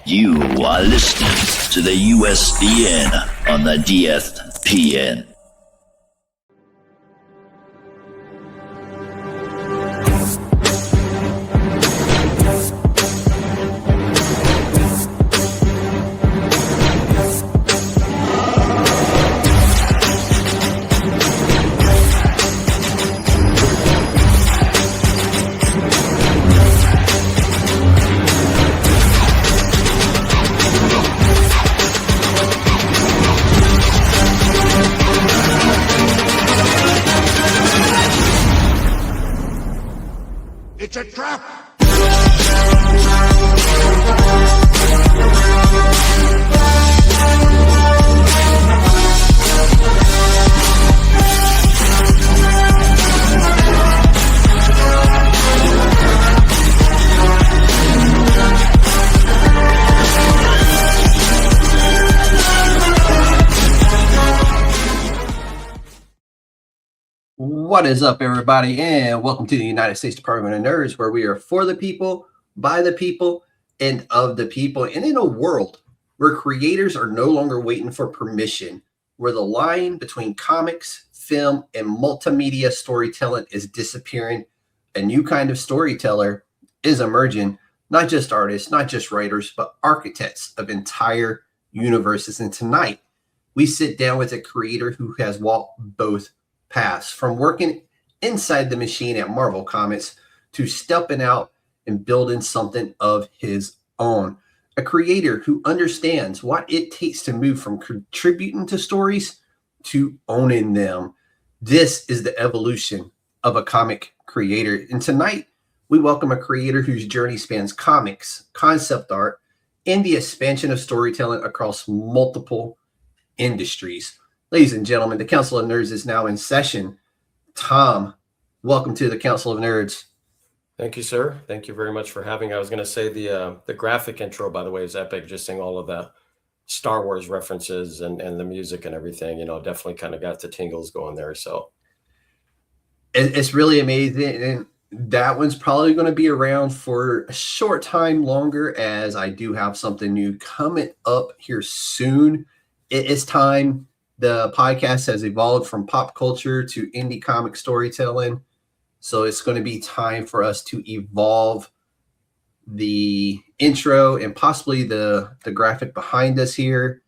You are listening to the USDN on the DFPN. It's a trap! What is up, everybody, and welcome to the United States Department of Nerds, where we are for the people, by the people, and of the people. And in a world where creators are no longer waiting for permission, where the line between comics, film, and multimedia storytelling is disappearing, a new kind of storyteller is emerging. Not just artists, not just writers, but architects of entire universes. And tonight, we sit down with a creator who has walked both paths, from working inside the machine at Marvel Comics to stepping out and building something of his own. A creator who understands what it takes to move from contributing to stories to owning them. This is the evolution of a comic creator. And tonight, we welcome a creator whose journey spans comics, concept art, and the expansion of storytelling across multiple industries. Ladies and gentlemen, the Council of Nerds is now in session. Tom, welcome to the Council of Nerds. Thank you, sir. Thank you very much for having me. I was going to say the graphic intro, by the way, is epic. Just seeing all of the Star Wars references and the music and everything, definitely kind of got the tingles going there. So it's really amazing. And that one's probably going to be around for a short time longer, as I do have something new coming up here soon. It is time. The podcast has evolved from pop culture to indie comic storytelling. So it's going to be time for us to evolve the intro and possibly the graphic behind us here.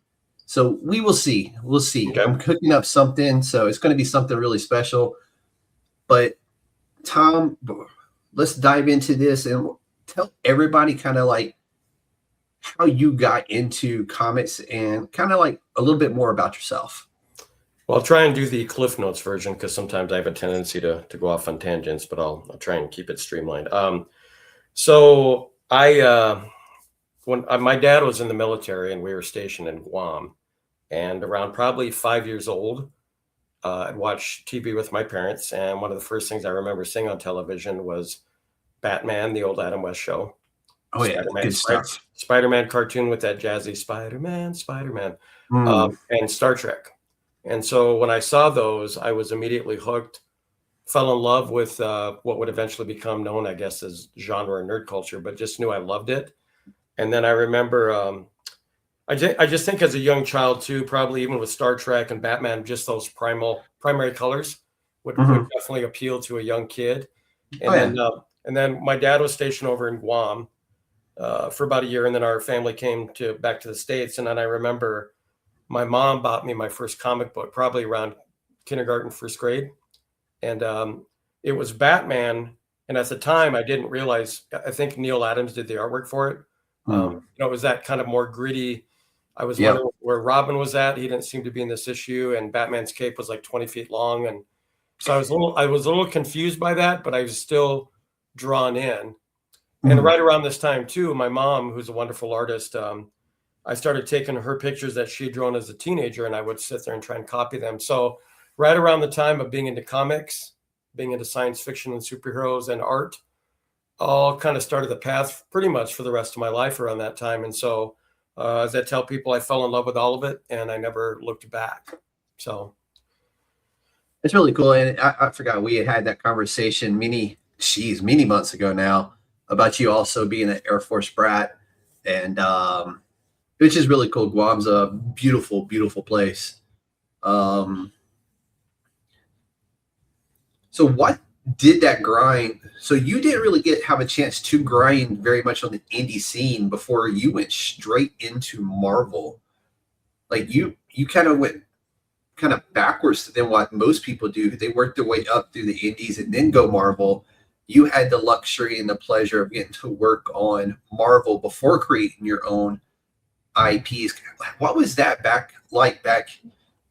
So we will see. We'll see. Okay. I'm cooking up something, so it's going to be something really special. But Tom, let's dive into this and tell everybody kind of like how you got into comics and kind of like a little bit more about yourself. Well, I'll try and do the Cliff Notes version because sometimes I have a tendency to go off on tangents, but I'll try and keep it streamlined. So when my dad was in the military and we were stationed in Guam, and around probably 5 years old, I'd watch TV with my parents, and one of the first things I remember seeing on television was Batman, the old Adam West show. Oh yeah, good stuff. Spider-Man cartoon with that jazzy Spider-Man, and Star Trek. And so when I saw those, I was immediately hooked, fell in love with what would eventually become known, I guess, as genre and nerd culture, but just knew I loved it. And then I remember, I just think as a young child too, probably even with Star Trek and Batman, just those primary colors would definitely appeal to a young kid. And then my dad was stationed over in Guam for about a year, and then our family came back to the States. And then I remember my mom bought me my first comic book, probably around kindergarten, first grade. And it was Batman. And at the time, I didn't realize, I think Neil Adams did the artwork for it. It was that kind of more gritty. I was wondering where Robin was at. He didn't seem to be in this issue. And Batman's cape was like 20 feet long. And so I was a little confused by that, but I was still drawn in. And right around this time too, my mom, who's a wonderful artist, I started taking her pictures that she'd drawn as a teenager, and I would sit there and try and copy them. So right around the time of being into comics, being into science fiction and superheroes and art, all kind of started the path pretty much for the rest of my life around that time. And so as I tell people, I fell in love with all of it, and I never looked back. So it's really cool. And I forgot we had that conversation many months ago now about you also being an Air Force brat and which is really cool. Guam's a beautiful, beautiful place. So what did that grind? So you didn't really have a chance to grind very much on the indie scene before you went straight into Marvel. Like you kind of went kind of backwards than what most people do. They work their way up through the indies and then go Marvel. You had the luxury and the pleasure of getting to work on Marvel before creating your own IPs. What was that back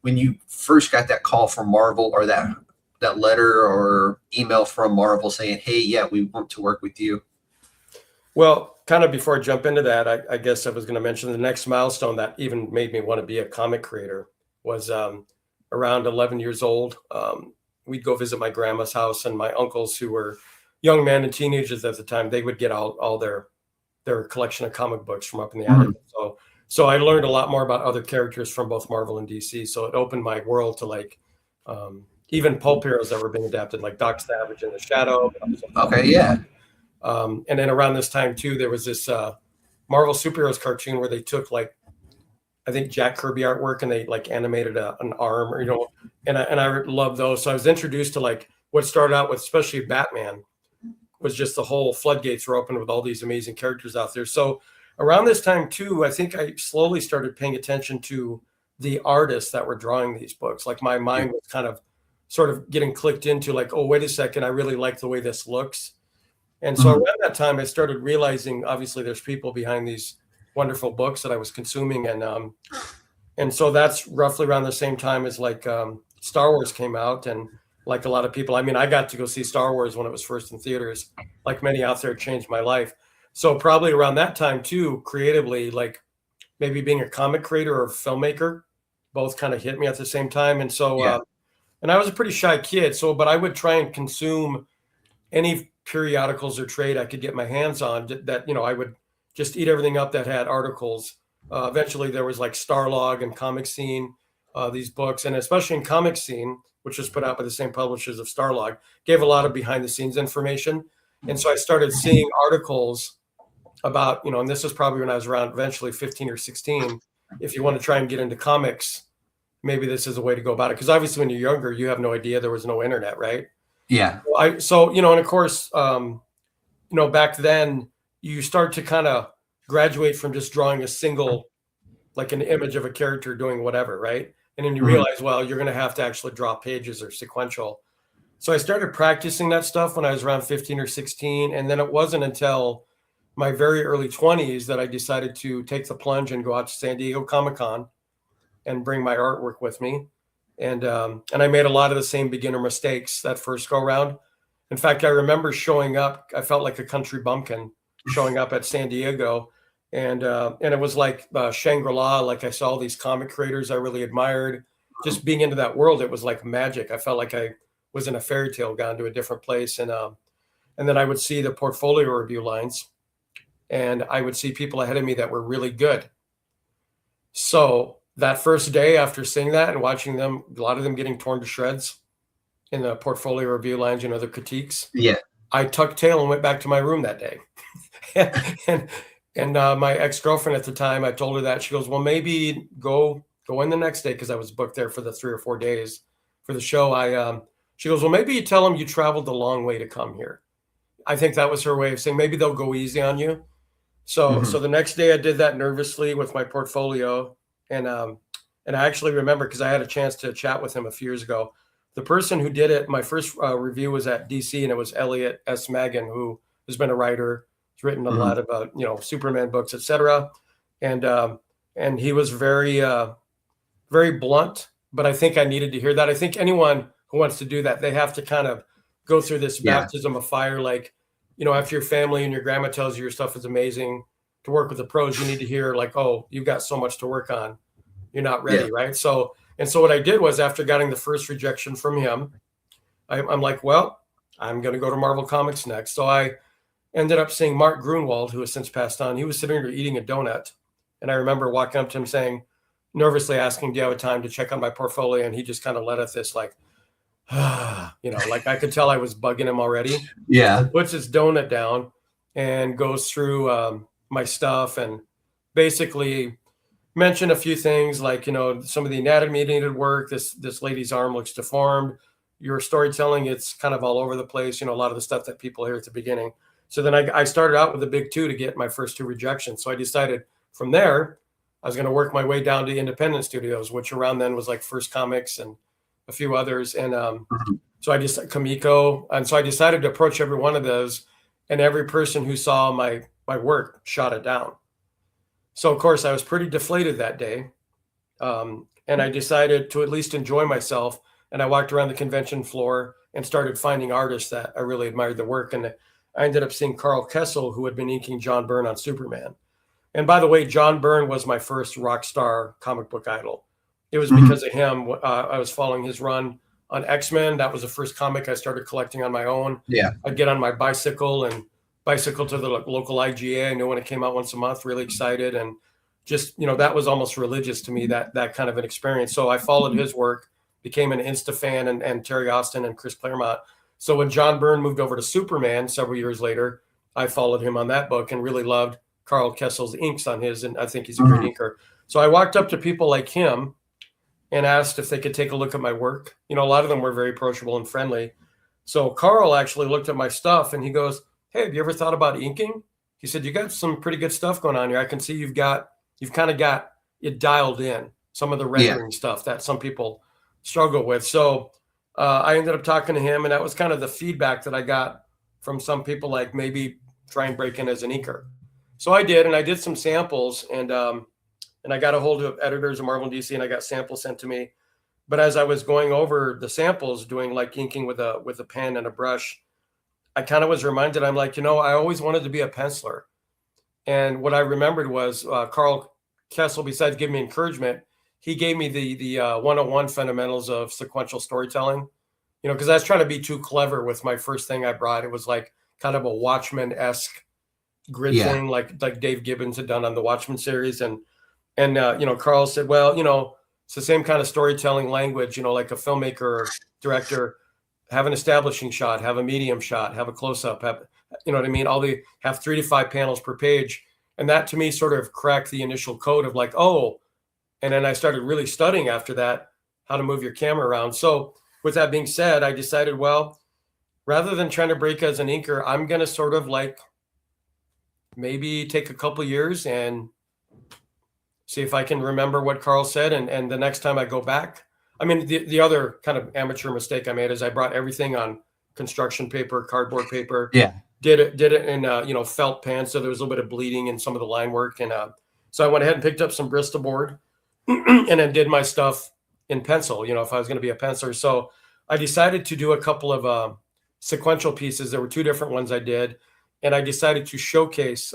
when you first got that call from Marvel, or that letter or email from Marvel saying, hey, yeah, we want to work with you? Well, kind of before I jump into that, I guess I was going to mention the next milestone that even made me want to be a comic creator was around 11 years old. We'd go visit my grandma's house, and my uncles, who were young men and teenagers at the time, they would get all their collection of comic books from up in the attic. So I learned a lot more about other characters from both Marvel and DC. So it opened my world to like even pulp heroes that were being adapted, like Doc Savage and the Shadow. Okay, yeah. And then around this time too, there was this Marvel superheroes cartoon where they took like, I think Jack Kirby artwork, and they like animated an arm, or and I love those. So I was introduced to like what started out with, especially Batman, was just the whole floodgates were open with all these amazing characters out there. So around this time too, I think I slowly started paying attention to the artists that were drawing these books. Like my mind was kind of sort of getting clicked into like, oh, wait a second, I really like the way this looks. And so around that time, I started realizing, obviously, there's people behind these wonderful books that I was consuming. And so that's roughly around the same time as like Star Wars came out. And like a lot of people, I mean, I got to go see Star Wars when it was first in theaters. Like many out there, it changed my life. So probably around that time too, creatively, like maybe being a comic creator or a filmmaker, both kind of hit me at the same time. And so, and I was a pretty shy kid. So, but I would try and consume any periodicals or trade I could get my hands on that, I would just eat everything up that had articles. Eventually there was like Starlog and Comic Scene, these books, and especially in Comic Scene, which was put out by the same publishers of Starlog, gave a lot of behind the scenes information. And so I started seeing articles about, and this was probably when I was around eventually 15 or 16. If you want to try and get into comics, maybe this is a way to go about it. Because obviously when you're younger, you have no idea, there was no internet, right? Yeah. And of course, back then you start to kind of graduate from just drawing a single, like an image of a character doing whatever, right? And then you realize, well, you're going to have to actually draw pages or sequential. So I started practicing that stuff when I was around 15 or 16. And then it wasn't until my very early 20s that I decided to take the plunge and go out to San Diego Comic-Con and bring my artwork with me. And I made a lot of the same beginner mistakes that first go around. In fact, I remember showing up, I felt like a country bumpkin showing up at San Diego. And it was like Shangri-La, like I saw all these comic creators I really admired. Just being into that world, it was like magic. I felt like I was in a fairy tale, gone to a different place. And then I would see the portfolio review lines, and I would see people ahead of me that were really good. So that first day after seeing that and watching them, a lot of them getting torn to shreds in the portfolio review lines, their critiques. Yeah. I tucked tail and went back to my room that day. and my ex-girlfriend at the time, I told her that. She goes, well, maybe go in the next day, because I was booked there for the 3 or 4 days for the show. She goes, well, maybe you tell them you traveled a long way to come here. I think that was her way of saying maybe they'll go easy on you. So the next day I did that nervously with my portfolio. And I actually remember, because I had a chance to chat with him a few years ago, the person who did it, my first review was at DC, and it was Elliot S. Magan, who has been a writer. He's written a lot about, Superman books, etc. And he was very, very blunt, but I think I needed to hear that. I think anyone who wants to do that, they have to kind of go through this baptism of fire. Like, after your family and your grandma tells you your stuff is amazing, to work with the pros, you need to hear like, oh, you've got so much to work on. You're not ready. Right. So what I did was, after getting the first rejection from him, I'm like, well, I'm going to go to Marvel Comics next. So I ended up seeing Mark Grunwald, who has since passed on. He was sitting there eating a donut. And I remember walking up to him saying, nervously asking, do you have a time to check on my portfolio? And he just kind of let at this like, like I could tell I was bugging him already. Yeah. He puts his donut down and goes through my stuff and basically mentioned a few things like, some of the anatomy needed work. This lady's arm looks deformed. Your storytelling, it's kind of all over the place. A lot of the stuff that people hear at the beginning. So then I started out with a big 2 to get my first 2 rejections. So I decided from there, I was going to work my way down to independent studios, which around then was like First Comics and a few others. And so I just Kamiko. And so I decided to approach every one of those, and every person who saw my work shot it down. So of course I was pretty deflated that day. And I decided to at least enjoy myself. And I walked around the convention floor and started finding artists that I really admired the work. And I ended up seeing Carl Kessel, who had been inking John Byrne on Superman. And by the way, John Byrne was my first rock star comic book idol. It was because of him. I was following his run on X-Men. That was the first comic I started collecting on my own. Yeah. I'd get on my bicycle and bicycle to the local IGA. I knew when it came out once a month, really excited. And just, that was almost religious to me, that kind of an experience. So I followed his work, became an Insta fan, and Terry Austin and Chris Claremont. So when John Byrne moved over to Superman several years later, I followed him on that book and really loved Carl Kessel's inks on his, and I think he's a great inker. So I walked up to people like him and asked if they could take a look at my work. A lot of them were very approachable and friendly. So Carl actually looked at my stuff and he goes, "Hey, have you ever thought about inking?" He said, "You got some pretty good stuff going on here. I can see you've kind of got it dialed in, some of the rendering stuff that some people struggle with." So I ended up talking to him, and that was kind of the feedback that I got from some people, like maybe try and break in as an inker. So I did, and I did some samples, and I got a hold of editors of Marvel and DC, and I got samples sent to me. But as I was going over the samples, doing like inking with a pen and a brush, I kind of was reminded, I'm like, I always wanted to be a penciler. And what I remembered was Carl Kessel, besides giving me encouragement, he gave me the 101 fundamentals of sequential storytelling, because I was trying to be too clever with my first thing I brought. It was like kind of a Watchmen-esque grid thing, like Dave Gibbons had done on the Watchmen series. And Carl said, well, it's the same kind of storytelling language, like a filmmaker or director, have an establishing shot, have a medium shot, have a close-up, have, what I mean? Have 3 to 5 panels per page. And that to me sort of cracked the initial code of like, oh, and then I started really studying after that, how to move your camera around. So with that being said, I decided, well, rather than trying to break as an inker, I'm going to sort of like maybe take a couple years and see if I can remember what Carl said. And the next time I go back, I mean, the other kind of amateur mistake I made is I brought everything on construction paper, cardboard paper. Yeah. Did it in, felt pans. So there was a little bit of bleeding in some of the line work. And so I went ahead and picked up some Bristol board and then did my stuff in pencil, if I was going to be a penciler. So I decided to do a couple of sequential pieces. There were 2 different ones I did. And I decided to showcase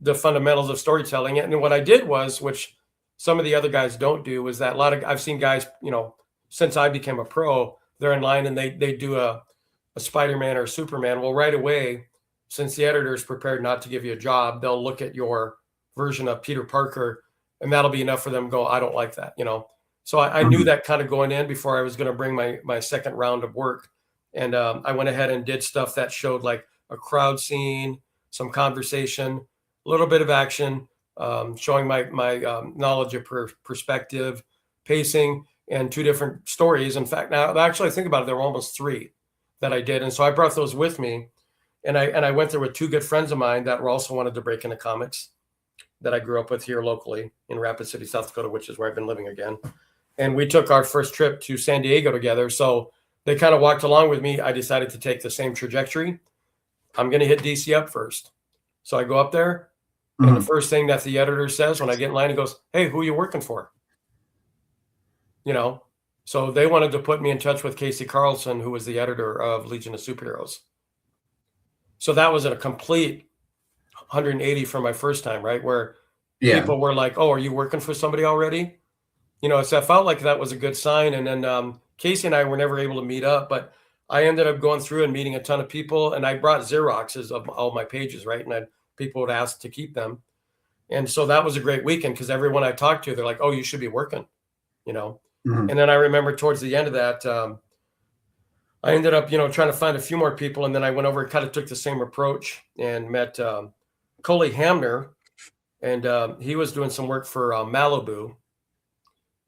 the fundamentals of storytelling. And what I did was, which some of the other guys don't do, is that I've seen guys, since I became a pro, they're in line and they do a Spider-Man or Superman. Well, right away, since the editor is prepared not to give you a job, they'll look at your version of Peter Parker, and that'll be enough for them to go, I don't like that, So I knew that kind of going in before I was going to bring my second round of work. And I went ahead and did stuff that showed like a crowd scene, some conversation, a little bit of action, showing my knowledge of perspective, pacing, and 2 different stories. In fact, now actually I think about it, there were almost 3 that I did. And so I brought those with me. And I went there with 2 good friends of mine that were also wanted to break into comics that I grew up with here locally in Rapid City, South Dakota, which is where I've been living again. And we took our first trip to San Diego together. So they kind of walked along with me. I decided to take the same trajectory. I'm going to hit DC up first. So I go up there. And the first thing that the editor says when I get in line, he goes, "Hey, who are you working for?" So they wanted to put me in touch with Casey Carlson, who was the editor of Legion of Superheroes. So that was a complete 180 from my first time, right? Where people were like, "Oh, are you working for somebody already?" So I felt like that was a good sign. And then Casey and I were never able to meet up, but I ended up going through and meeting a ton of people. And I brought Xeroxes of all my pages, right? And people would ask to keep them. And so that was a great weekend because everyone I talked to, they're like, "Oh, you should be working," And then I remember towards the end of that, I ended up, trying to find a few more people. And then I went over and kind of took the same approach and met Coley Hamner, and he was doing some work for Malibu.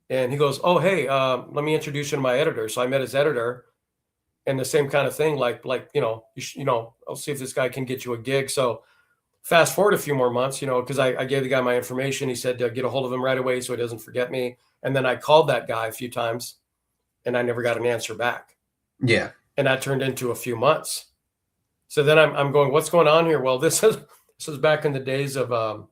And he goes, "Oh, hey, let me introduce you to my editor." So I met his editor, and the same kind of thing, like I'll see if this guy can get you a gig. So fast forward a few more months, because I gave the guy my information. He said get a hold of him right away so he doesn't forget me. And then I called that guy a few times, and I never got an answer back. Yeah. And that turned into a few months. So then I'm going, what's going on here? Well, this is back in the days of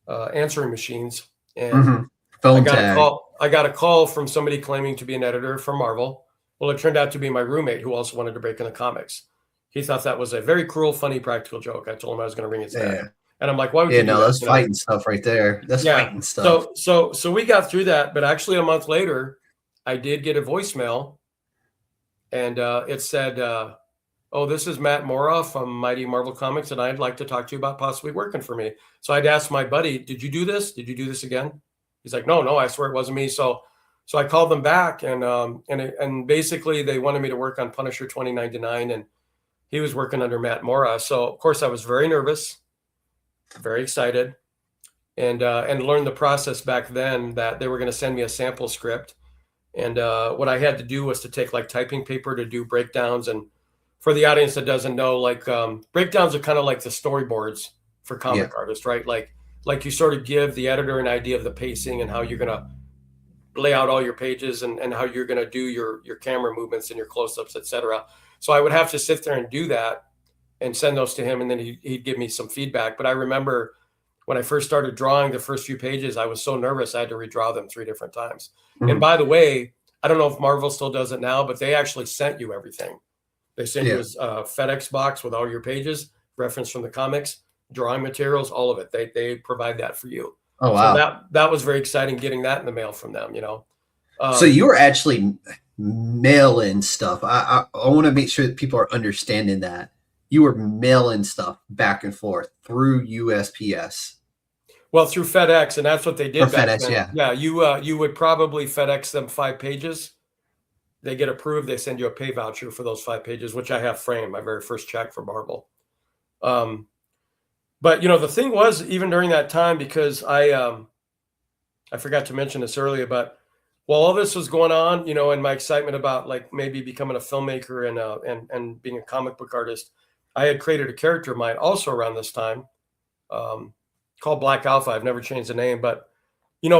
answering machines, and phone tag. I got a call from somebody claiming to be an editor for Marvel. Well, it turned out to be my roommate who also wanted to break in the comics. He thought that was a very cruel, funny, practical joke. I told him I was going to ring his dad. And I'm like, why would you do that? That's fighting stuff right there. That's fighting stuff. So we got through that, but actually a month later, I did get a voicemail, and it said, "Oh, this is Matt Mora from Mighty Marvel Comics, and I'd like to talk to you about possibly working for me." So I'd asked my buddy, "Did you do this? Did you do this again?" He's like, "No, I swear it wasn't me." So I called them back, and basically they wanted me to work on Punisher 2099, and he was working under Matt Mora. So of course I was very nervous, very excited, and learned the process back then that they were going to send me a sample script, and what I had to do was to take like typing paper to do breakdowns. And for the audience that doesn't know, like breakdowns are kind of like the storyboards for comic artists, right? Like you sort of give the editor an idea of the pacing and how you're going to lay out all your pages and how you're going to do your camera movements and your close-ups, etc. So I would have to sit there and do that and send those to him, and then he'd give me some feedback. But I remember when I first started drawing the first few pages, I was so nervous I had to redraw them 3 different times. And by the way, I don't know if Marvel still does it now, but they actually sent you everything. They sent you a FedEx box with all your pages, reference from the comics, drawing materials, all of it. They provide that for you. Oh, wow. So that was very exciting getting that in the mail from them, So you were actually mailing stuff. I want to make sure that people are understanding that. You were mailing stuff back and forth through USPS. Well, through FedEx, and that's what they did Or back FedEx, then. yeah. You would probably FedEx them 5 pages. They get approved. They send you a pay voucher for those 5 pages, which I have framed, my very first check for Marvel. But the thing was, even during that time, because I forgot to mention this earlier, but while all this was going on, and my excitement about like maybe becoming a filmmaker and being a comic book artist, I had created a character of mine also around this time, called Black Alpha. I've never changed the name, but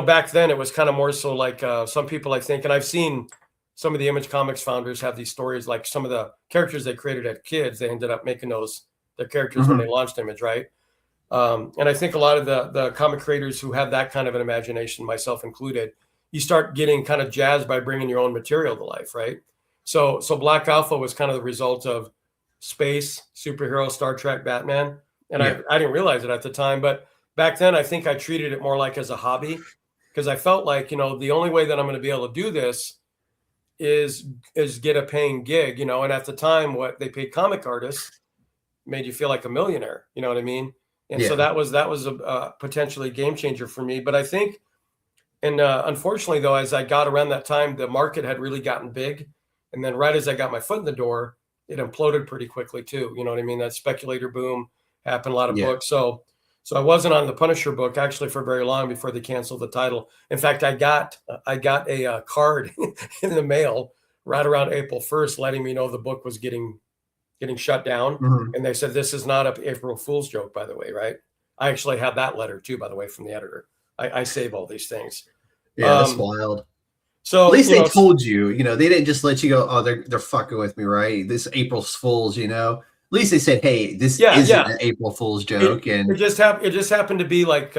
back then it was kind of more so like some people, I think, and I've seen some of the Image Comics founders have these stories, like some of the characters they created as kids, they ended up making their characters when they launched Image, right? And I think a lot of the comic creators who have that kind of an imagination, myself included, you start getting kind of jazzed by bringing your own material to life, right? So Black Alpha was kind of the result of space, superhero, Star Trek, Batman. And I didn't realize it at the time, but back then I think I treated it more like as a hobby, because I felt like, the only way that I'm going to be able to do this is get a paying gig, and at the time what they paid comic artists made you feel like a millionaire, you know what I mean? And so that was a potentially game changer for me. But I think, and unfortunately though, as I got around that time, the market had really gotten big. And then right as I got my foot in the door, it imploded pretty quickly too. You know what I mean? That speculator boom happened, a lot of books. So I wasn't on the Punisher book actually for very long before they canceled the title. In fact, I got a card in the mail right around April 1st, letting me know the book was getting shut down. And they said, this is not an April Fool's joke, by the way, right? I actually have that letter too, by the way, from the editor. I save all these things. Yeah, that's wild. So at least they told you, they didn't just let you go, oh, they're fucking with me, right? This April's Fool's, At least they said, hey, this isn't an April Fool's joke. It just happened to be like,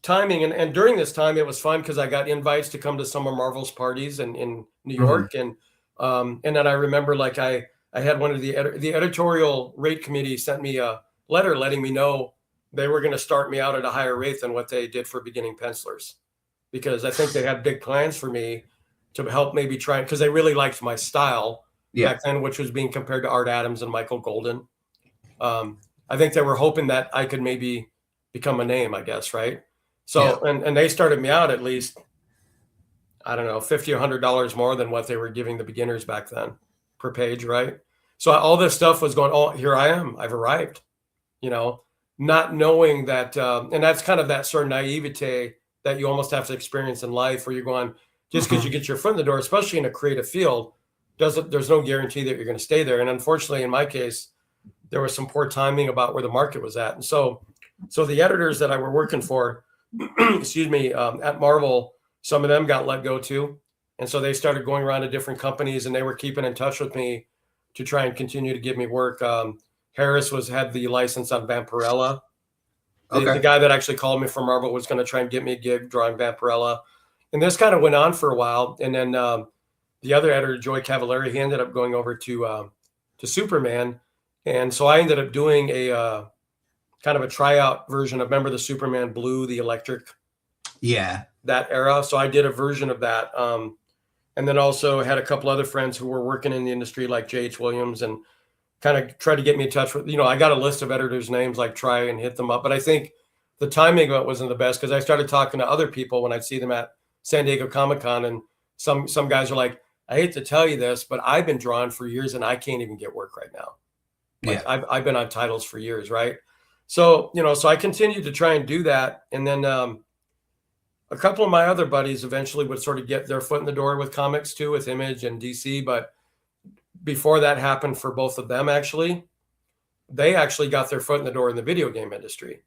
timing. And during this time, it was fun because I got invites to come to some of Marvel's parties in New York. And then I remember like I had one of the editorial rate committee sent me a letter letting me know they were going to start me out at a higher rate than what they did for beginning pencilers, because I think they had big plans for me to help maybe try, because they really liked my style back then, which was being compared to Art Adams and Michael Golden. I think they were hoping that I could maybe become a name, I guess, right? So, and they started me out at least, I don't know, $50 or $100 more than what they were giving the beginners back then per page, right? So all this stuff was going, oh, here I am, I've arrived, not knowing that, and that's kind of that sort of naivete that you almost have to experience in life, where you're going, just because you get your foot in the door, especially in a creative field, there's no guarantee that you're going to stay there. And unfortunately, in my case, there was some poor timing about where the market was at. And so the editors that I were working for, excuse me, at Marvel, some of them got let go too. And so they started going around to different companies, and they were keeping in touch with me to try and continue to give me work. Harris had the license on Vampirella. The guy that actually called me from Marvel was going to try and get me a gig drawing Vampirella. And this kind of went on for a while. And then the other editor, Joy Cavallari, he ended up going over to Superman. And so I ended up doing a kind of a tryout version of, remember the Superman Blue, the electric? Yeah. That era. So I did a version of that. And then also had a couple other friends who were working in the industry, like J.H. Williams, and kind of tried to get me in touch with, I got a list of editors' names, like try and hit them up. But I think the timing of it wasn't the best, because I started talking to other people when I'd see them at San Diego Comic-Con, and some guys are like, I hate to tell you this, but I've been drawing for years and I can't even get work right now. Like, yeah. I've been on titles for years, right? So, so I continued to try and do that. And then a couple of my other buddies eventually would sort of get their foot in the door with comics too, with Image and DC. But before that happened for both of them, actually, they actually got their foot in the door in the video game industry.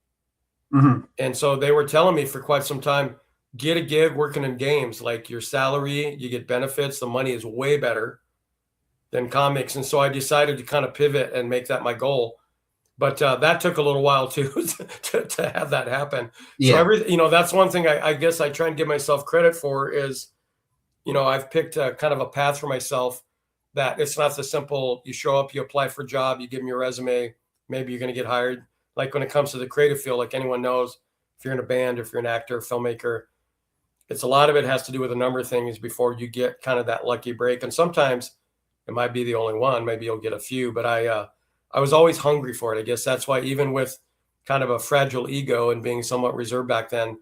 Mm-hmm. And so they were telling me for quite some time, get a gig working in games, like your salary, you get benefits, the money is way better than comics. And so I decided to kind of pivot and make that my goal. But that took a little while too to have that happen. Yeah. So that's one thing I guess I try and give myself credit for is, I've picked a kind of a path for myself that it's not the simple, you show up, you apply for a job, you give them your resume, maybe you're going to get hired. Like when it comes to the creative field, like anyone knows, if you're in a band, if you're an actor, filmmaker, it's a lot of it has to do with a number of things before you get kind of that lucky break. And sometimes it might be the only one, maybe you'll get a few, but I was always hungry for it. I guess that's why, even with kind of a fragile ego and being somewhat reserved back then,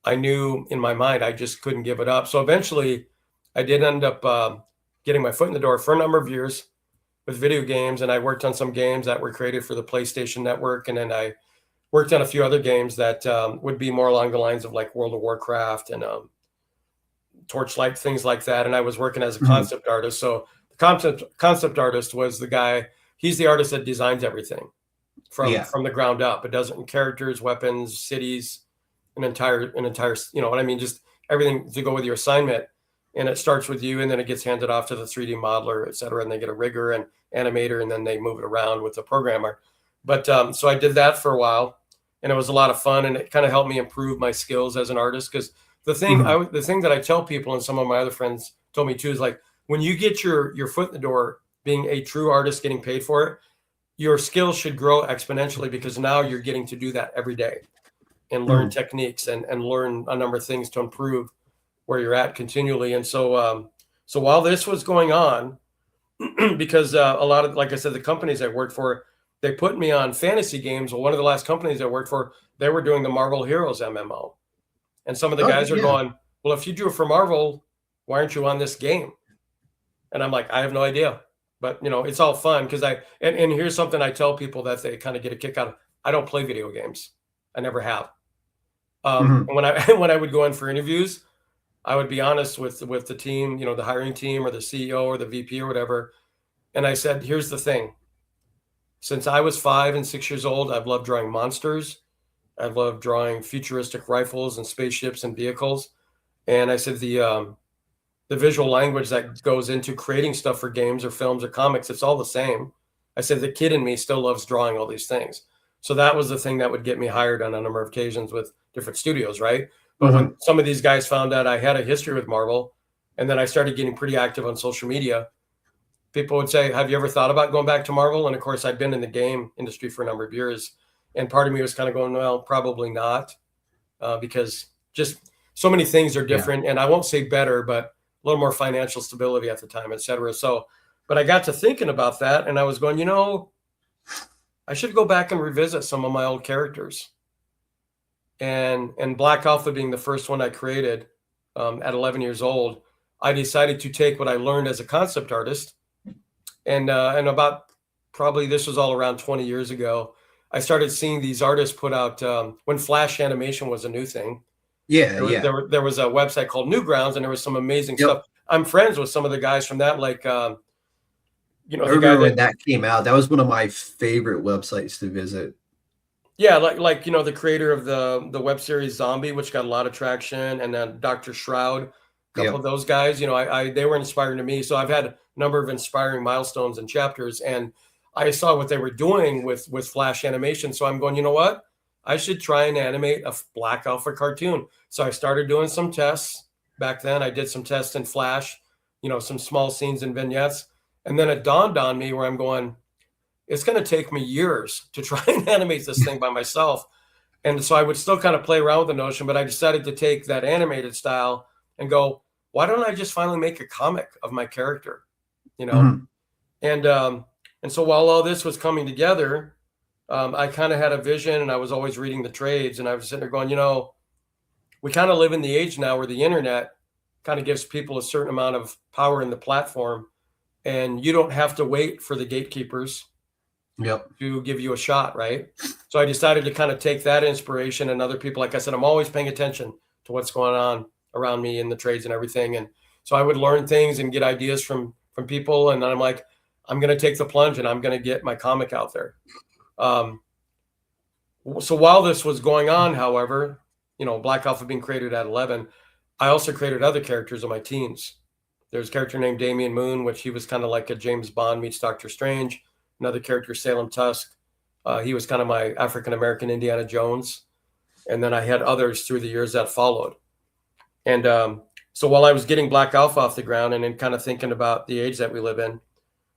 I knew in my mind I just couldn't give it up. So eventually I did end up getting my foot in the door for a number of years with video games. And I worked on some games that were created for the PlayStation Network. And then I worked on a few other games that would be more along the lines of like World of Warcraft and Torchlight, things like that. And I was working as a concept artist. So the concept artist was the guy. He's the artist that designs everything from the ground up. It doesn't characters, weapons, cities, an entire, what I mean? Just everything to go with your assignment. And it starts with you, and then it gets handed off to the 3D modeler, et cetera. And they get a rigger and animator, and then they move it around with the programmer. But so I did that for a while, and it was a lot of fun, and it kind of helped me improve my skills as an artist. Because the thing that I tell people, and some of my other friends told me too, is like, when you get your foot in the door, being a true artist, getting paid for it, your skills should grow exponentially, because now you're getting to do that every day and learn techniques and learn a number of things to improve where you're at continually. And so while this was going on, because a lot of, like I said, the companies I worked for, they put me on fantasy games. Well, one of the last companies I worked for, they were doing the Marvel Heroes MMO. And some of the guys are going, well, if you drew for Marvel, why aren't you on this game? And I'm like, I have no idea. But, it's all fun because and here's something I tell people that they kind of get a kick out of. I don't play video games. I never have. And when I would go in for interviews, I would be honest with the team, the hiring team or the CEO or the VP or whatever. And I said, here's the thing. Since I was 5 and 6 years old, I've loved drawing monsters. I love drawing futuristic rifles and spaceships and vehicles. And I said, the visual language that goes into creating stuff for games or films or comics, it's all the same. I said, the kid in me still loves drawing all these things. So that was the thing that would get me hired on a number of occasions with different studios, right? But when some of these guys found out I had a history with Marvel, and then I started getting pretty active on social media, people would say, have you ever thought about going back to Marvel? And of course, I'd been in the game industry for a number of years. And part of me was kind of going, well, probably not, because just so many things are different. And I won't say better, but a little more financial stability at the time, et cetera. So, but I got to thinking about that, and I was going, I should go back and revisit some of my old characters. And Black Alpha being the first one I created at 11 years old, I decided to take what I learned as a concept artist, and about, probably this was all around 20 years ago, I started seeing these artists put out when Flash animation was a new thing. Yeah, There was a website called Newgrounds, and there was some amazing Yep. stuff. I'm friends with some of the guys from that, like I the guy remember when that came out. That was one of my favorite websites to visit. Yeah, like the creator of the web series Zombie, which got a lot of traction, and then Dr. Shroud, a couple Yep. of those guys, they were inspiring to me. So I've had a number of inspiring milestones and chapters, and I saw what they were doing with Flash animation. So I'm going, you know what? I should try and animate a Black Alpha cartoon. So I started doing some tests back then. I did some tests in Flash, some small scenes and vignettes, and then it dawned on me where I'm going, it's going to take me years to try and animate this thing by myself. And so I would still kind of play around with the notion, but I decided to take that animated style and go, why don't I just finally make a comic of my character, Mhm. And so while all this was coming together, I kind of had a vision, and I was always reading the trades, and I was sitting there going, we kind of live in the age now where the internet kind of gives people a certain amount of power in the platform, and you don't have to wait for the gatekeepers Yep. to give you a shot, right? So I decided to kind of take that inspiration, and other people, like I said, I'm always paying attention to what's going on around me in the trades and everything. And so I would learn things and get ideas from people. And then I'm like, I'm going to take the plunge, and I'm going to get my comic out there. So while this was going on, however, Black Alpha being created at 11, I also created other characters in my teens. There's a character named Damian Moon, which he was kind of like a James Bond meets Doctor Strange. Another character, Salem Tusk. He was kind of my African-American Indiana Jones. And then I had others through the years that followed. And so while I was getting Black Alpha off the ground and then kind of thinking about the age that we live in,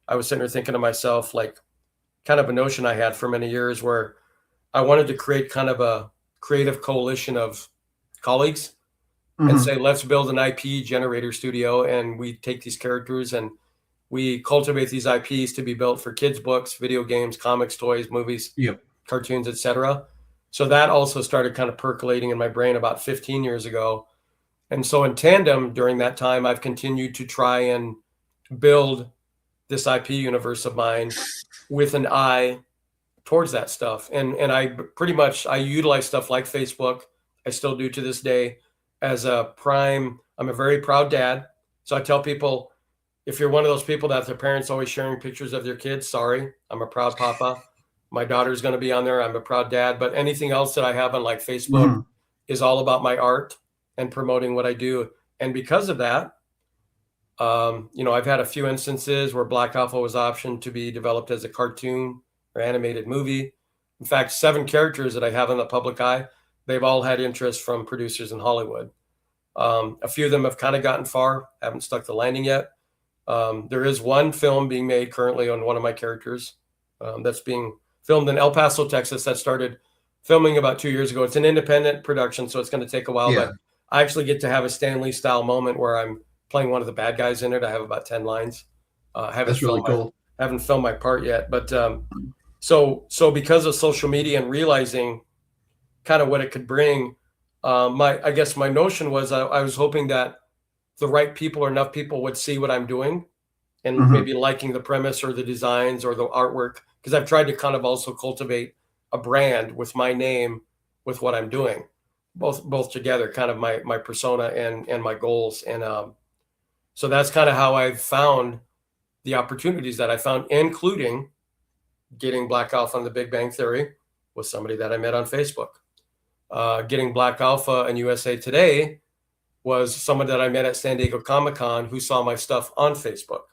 I was sitting there thinking to myself, like, kind of a notion I had for many years where I wanted to create kind of a creative coalition of colleagues and Mhm. say, let's build an IP generator studio, and we take these characters and we cultivate these IPs to be built for kids' books, video games, comics, toys, movies, Yep. cartoons, etc. So that also started kind of percolating in my brain about 15 years ago. And so in tandem during that time, I've continued to try and build this IP universe of mine with an eye towards that stuff. And I utilize stuff like Facebook. I still do to this day as a prime. I'm a very proud dad. So I tell people, if you're one of those people that their parents always sharing pictures of their kids, sorry, I'm a proud papa. My daughter's going to be on there. I'm a proud dad. But anything else that I have on like Facebook Mhm. is all about my art and promoting what I do. And because of that, I've had a few instances where Black Alpha was optioned to be developed as a cartoon or animated movie. In fact, 7 characters that I have in the public eye, they've all had interest from producers in Hollywood. A few of them have kind of gotten far, haven't stuck the landing yet. There is one film being made currently on one of my characters that's being filmed in El Paso, Texas, that started filming about 2 years ago. It's an independent production, so it's going to take a while, Yeah. but I actually get to have a Stan Lee style moment where I'm playing one of the bad guys in it. I have about 10 lines. That's really cool. Haven't filmed my part yet, but so because of social media and realizing kind of what it could bring, I guess my notion was I was hoping that the right people or enough people would see what I'm doing and Mhm. maybe liking the premise or the designs or the artwork, because I've tried to kind of also cultivate a brand with my name, with what I'm doing, both together, kind of my persona and my goals. And so that's kind of how I've found the opportunities that I found, including getting Black Alpha on the Big Bang Theory with somebody that I met on Facebook. Getting Black Alpha and USA Today was someone that I met at San Diego Comic-Con who saw my stuff on Facebook,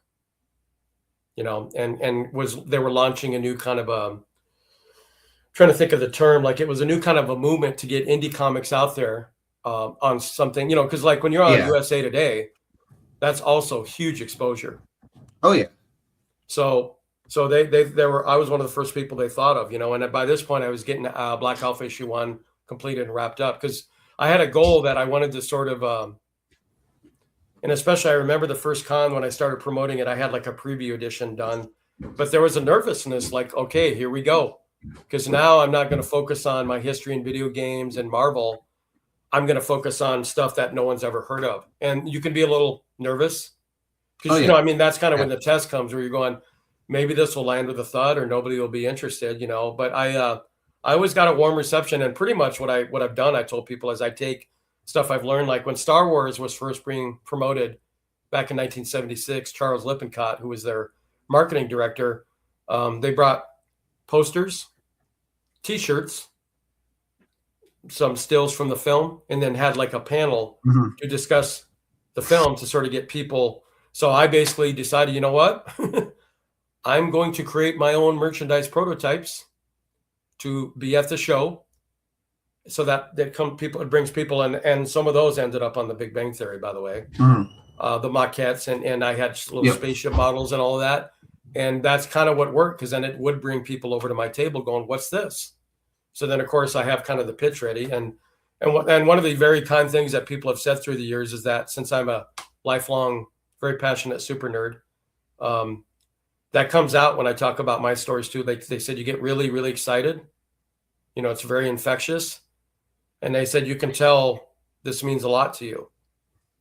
and they were launching a new kind of trying to think of the term, like it was a new kind of a movement to get indie comics out there on something, because like when you're on Yeah. USA Today, that's also huge exposure. Oh yeah. So I was one of the first people they thought of, and by this point I was getting Black Alpha issue 1 completed and wrapped up, because I had a goal that I wanted to sort of, and especially I remember the first con when I started promoting it, I had like a preview edition done, but there was a nervousness, like, okay, here we go. Because now I'm not going to focus on my history in video games and Marvel. I'm going to focus on stuff that no one's ever heard of. And you can be a little nervous because, Oh, yeah. that's kind of when the test comes where you're going, maybe this will land with a thud or nobody will be interested, but I always got a warm reception. And pretty much what I've done, I told people, is I take stuff I've learned. Like when Star Wars was first being promoted back in 1976, Charles Lippincott, who was their marketing director, they brought posters, T-shirts, some stills from the film, and then had like a panel to discuss the film to sort of get people. So I basically decided, you know what? I'm going to create my own merchandise prototypes to be at the show, so that it brings people in, and some of those ended up on the Big Bang Theory, by the way. The maquettes, and I had little spaceship models and all of that, and that's kind of what worked, because then it would bring people over to my table going, "What's this?" So then, of course, I have kind of the pitch ready, and one of the very kind things that people have said through the years is that since I'm a lifelong, very passionate super nerd, that comes out when I talk about my stories too. They said you get really, really excited. You know, it's very infectious. And they said, you can tell this means a lot to you,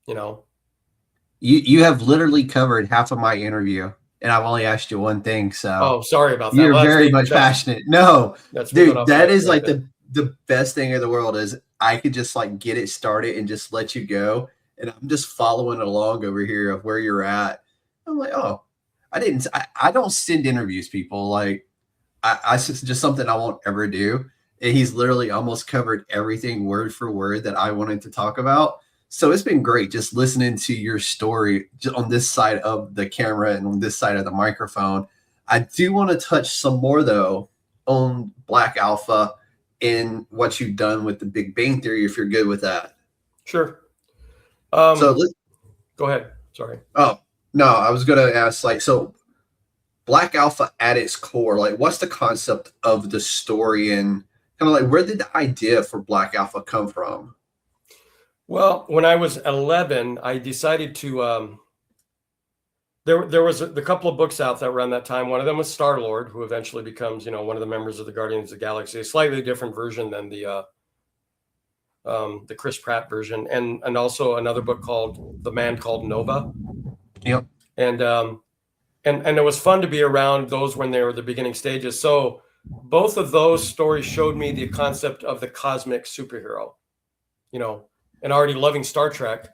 you know. You have literally covered half of my interview, and I've only asked you one thing. So oh, sorry about that. You're very much passionate. No, dude, that is like the best thing in the world is I could just like get it started and just let you go. And I'm just following along over here of where you're at. I'm like, oh, I don't send interviews, people. Like it's just something I won't ever do. And he's literally almost covered everything word for word that I wanted to talk about. So it's been great just listening to your story on this side of the camera and on this side of the microphone. I do want to touch some more, though, on Black Alpha and what you've done with the Big Bang Theory, if you're good with that. Sure. So go ahead. Sorry. Oh, no, I was going to ask, like, so Black Alpha at its core, like, what's the concept of the story, and kind of like where did the idea for Black Alpha come from? Well, when I was 11, I decided to, there was a couple of books out that around that time. One of them was Star-Lord, who eventually becomes, you know, one of the members of the Guardians of the Galaxy, a slightly different version than the Chris Pratt version. And also another book called The Man Called Nova. Yep. And it was fun to be around those when they were the beginning stages. So both of those stories showed me the concept of the cosmic superhero, you know. And already loving Star Trek,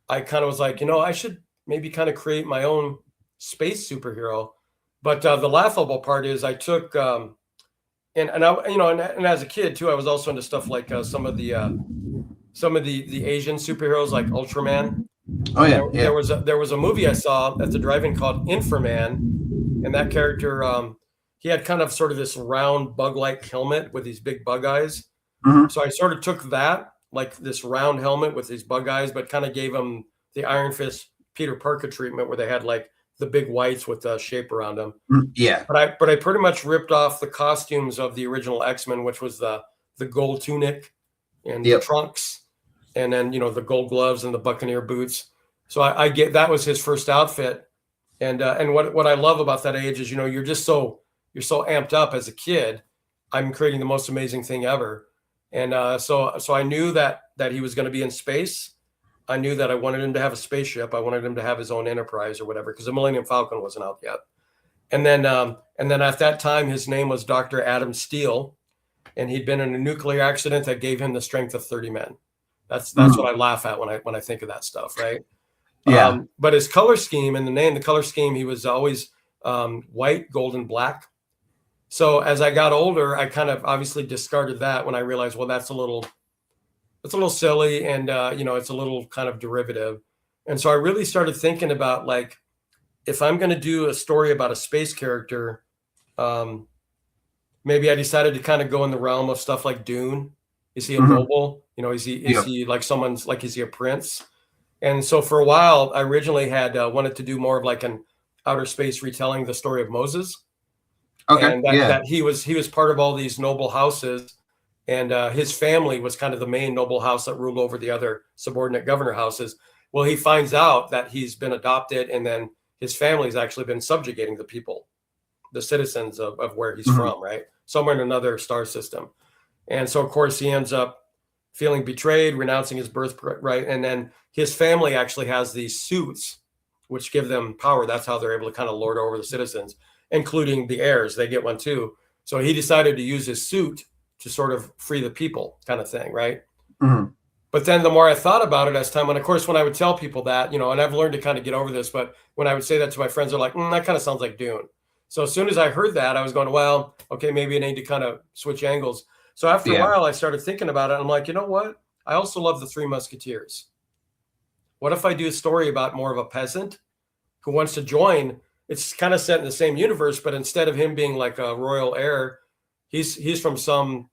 I kind of was like, you know, I should maybe kind of create my own space superhero. But the laughable part is I took, and I, you know, and as a kid too, I was also into stuff like some of the Asian superheroes like Ultraman. Oh yeah, There was a movie I saw at the drive-in called Inframan, and that character, he had kind of sort of this round bug-like helmet with these big bug eyes. So I sort of took that, like this round helmet with these bug eyes, but kind of gave them the Iron Fist Peter Parker treatment, where they had like the big whites with the shape around them. Yeah. But I pretty much ripped off the costumes of the original X-Men, which was the gold tunic and the trunks, and then, you know, the gold gloves and the Buccaneer boots. So I get that was his first outfit. And what I love about that age is, you know, you're so amped up as a kid. I'm creating the most amazing thing ever. And so I knew that he was going to be in space. I knew that I wanted him to have a spaceship. I wanted him to have his own Enterprise or whatever, because the Millennium Falcon wasn't out yet. And then at that time, his name was Dr. Adam Steele, and he'd been in a nuclear accident that gave him the strength of 30 men. That's what I laugh at when I think of that stuff, right? Yeah. But his color scheme and the color scheme, he was always white, gold, and black. So as I got older, I kind of obviously discarded that when I realized, well, that's a little silly, and you know, it's a little kind of derivative. And so I really started thinking about, like, if I'm going to do a story about a space character, maybe I decided to kind of go in the realm of stuff like Dune. Is he a noble? You know, is he like someone's, like, is he a prince? And so for a while, I originally had wanted to do more of like an outer space retelling the story of Moses. Okay. And that he was part of all these noble houses, and his family was kind of the main noble house that ruled over the other subordinate governor houses. Well, he finds out that he's been adopted, and then his family's actually been subjugating the people, the citizens of where he's from, right? Somewhere in another star system. And so, of course, he ends up feeling betrayed, renouncing his birthright, and then his family actually has these suits which give them power. That's how they're able to kind of lord over the citizens, including the heirs. They get one too. So he decided to use his suit to sort of free the people kind of thing, right? Mhm. But then the more I thought about it as time went, of course, when I would tell people that, and I've learned to kind of get over this, but when I would say that to my friends, they're like, that kind of sounds like Dune. So as soon as I heard that, I was going, well, okay, maybe I need to kind of switch angles. So after a Yeah. while, I started thinking about it. I'm like, you know what? I also love the Three Musketeers. What if I do a story about more of a peasant who wants to join? It's kind of set in the same universe, but instead of him being like a royal heir, he's from some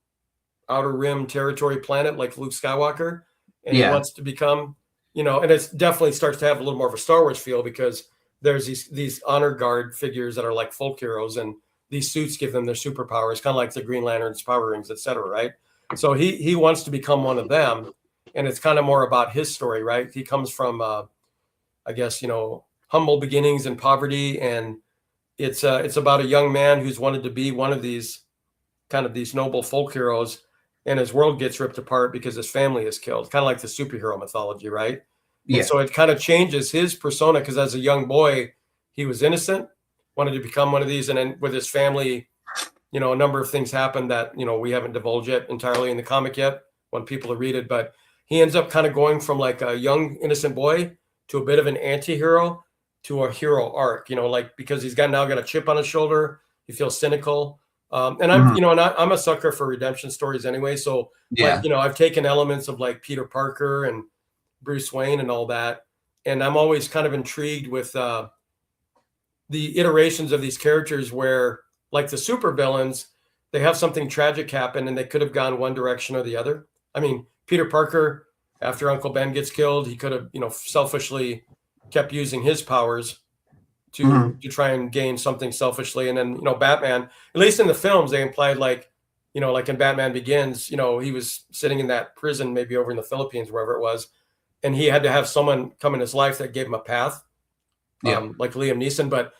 outer rim territory planet like Luke Skywalker, and he wants to become, and it definitely starts to have a little more of a Star Wars feel because there's these honor guard figures that are like folk heroes, and these suits give them their superpowers, kind of like the Green Lanterns, power rings, etc. Right? So he wants to become one of them, and it's kind of more about his story, right? He comes from, I guess, humble beginnings in poverty, and it's about a young man who's wanted to be one of these kind of these noble folk heroes, and his world gets ripped apart because his family is killed, kind of like the superhero mythology, right? And so it kind of changes his persona because as a young boy, he was innocent, wanted to become one of these, and then with his family, a number of things happened that we haven't divulged yet entirely in the comic yet. Want people to read it, but he ends up kind of going from like a young innocent boy to a bit of an anti-hero to a hero arc, like because he's now got a chip on his shoulder, he feels cynical. And I'm, and I'm a sucker for redemption stories anyway. So, like, I've taken elements of like Peter Parker and Bruce Wayne and all that, and I'm always kind of intrigued with the iterations of these characters where, like the supervillains, they have something tragic happen and they could have gone one direction or the other. I mean, Peter Parker, after Uncle Ben gets killed, he could have, selfishly kept using his powers to try and gain something selfishly. And then, Batman, at least in the films, they implied like, like in Batman Begins, he was sitting in that prison, maybe over in the Philippines, wherever it was. And he had to have someone come in his life that gave him a path, like Liam Neeson, but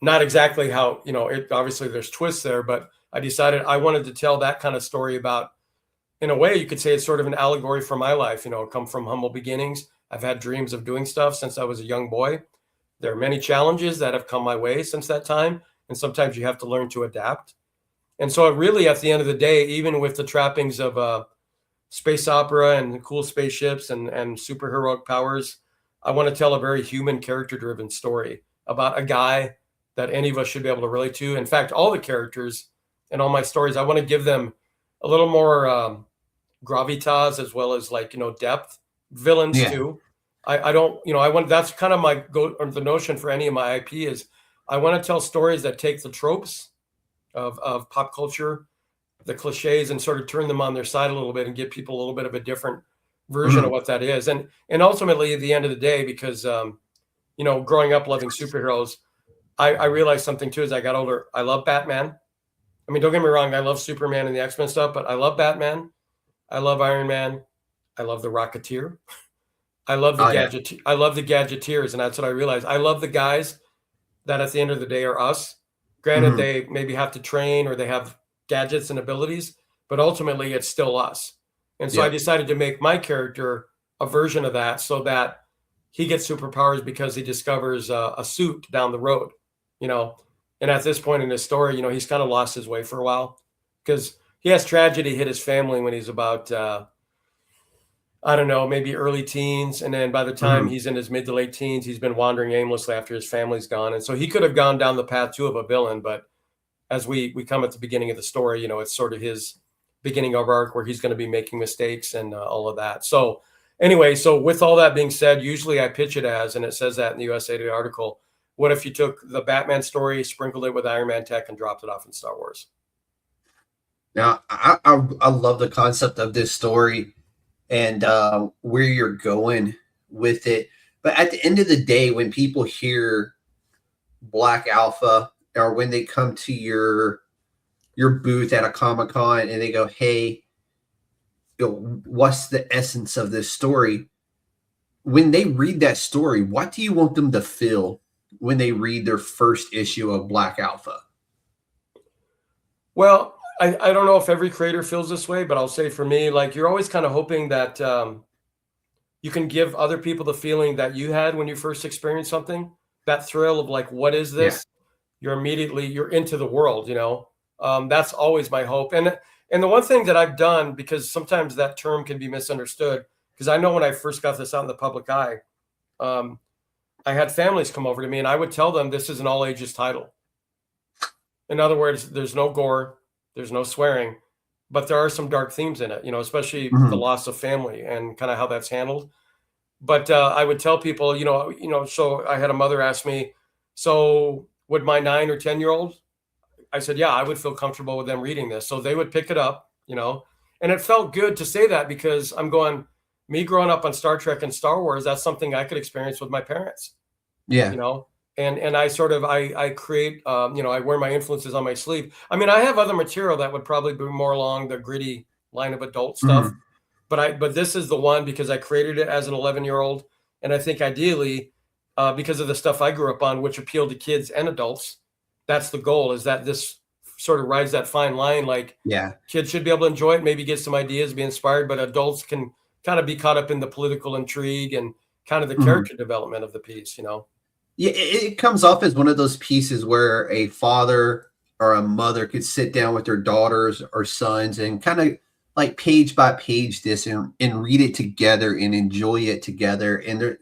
not exactly how, it obviously there's twists there, but I decided I wanted to tell that kind of story about, in a way, you could say it's sort of an allegory for my life, come from humble beginnings. I've had dreams of doing stuff since I was a young boy. There are many challenges that have come my way since that time, and sometimes you have to learn to adapt. And so really, at the end of the day, even with the trappings of space opera and cool spaceships and superheroic powers, I want to tell a very human, character-driven story about a guy that any of us should be able to relate to. In fact, all the characters in all my stories, I want to give them a little more gravitas as well as depth. Villains too. I don't, I want, that's kind of my the notion for any of my IP is I want to tell stories that take the tropes of pop culture, the cliches, and sort of turn them on their side a little bit and give people a little bit of a different version of what that is. And ultimately at the end of the day, because, growing up loving superheroes, I realized something too, as I got older. I love Batman. I mean, don't get me wrong. I love Superman and the X-Men stuff, but I love Batman. I love Iron Man. I love the Rocketeer. I love the I love the Gadgeteers, and that's what I realized. I love the guys that at the end of the day are us. Granted, they maybe have to train or they have gadgets and abilities, but ultimately it's still us. And so I decided to make my character a version of that so that he gets superpowers because he discovers a suit down the road, And at this point in his story, he's kind of lost his way for a while because he has tragedy hit his family when he's about I don't know, maybe early teens. And then by the time he's in his mid to late teens, he's been wandering aimlessly after his family's gone. And so he could have gone down the path too of a villain. But as we come at the beginning of the story, it's sort of his beginning of arc where he's going to be making mistakes and all of that. So anyway, so with all that being said, usually I pitch it as, and it says that in the USA Today article, what if you took the Batman story, sprinkled it with Iron Man tech, and dropped it off in Star Wars? Now, I love the concept of this story and where you're going with it. But at the end of the day, when people hear Black Alpha or when they come to your booth at a Comic-Con and they go, hey, what's the essence of this story? When they read that story, what do you want them to feel when they read their first issue of Black Alpha? Well, I don't know if every creator feels this way, but I'll say for me, like you're always kind of hoping that you can give other people the feeling that you had when you first experienced something, that thrill of like, what is this? Yeah. You're into the world, That's always my hope. And And the one thing that I've done, because sometimes that term can be misunderstood, because I know when I first got this out in the public eye, I had families come over to me and I would tell them this is an all ages title. In other words, there's no gore, there's no swearing, but there are some dark themes in it, you know, especially the loss of family and kind of how that's handled. But I would tell people, so I had a mother ask me, so would my 9 or 10-year-old? I said, yeah, I would feel comfortable with them reading this. So they would pick it up, and it felt good to say that because I'm going, me growing up on Star Trek and Star Wars, that's something I could experience with my parents. Yeah. And I sort of, I create, I wear my influences on my sleeve. I mean, I have other material that would probably be more along the gritty line of adult stuff, but this is the one because I created it as an 11-year-old. And I think ideally, because of the stuff I grew up on, which appealed to kids and adults, that's the goal, is that this sort of rides that fine line. Like, kids should be able to enjoy it, maybe get some ideas, be inspired, but adults can kind of be caught up in the political intrigue and kind of the character development of the piece, Yeah, it comes off as one of those pieces where a father or a mother could sit down with their daughters or sons and kind of like page by page this and read it together and enjoy it together. And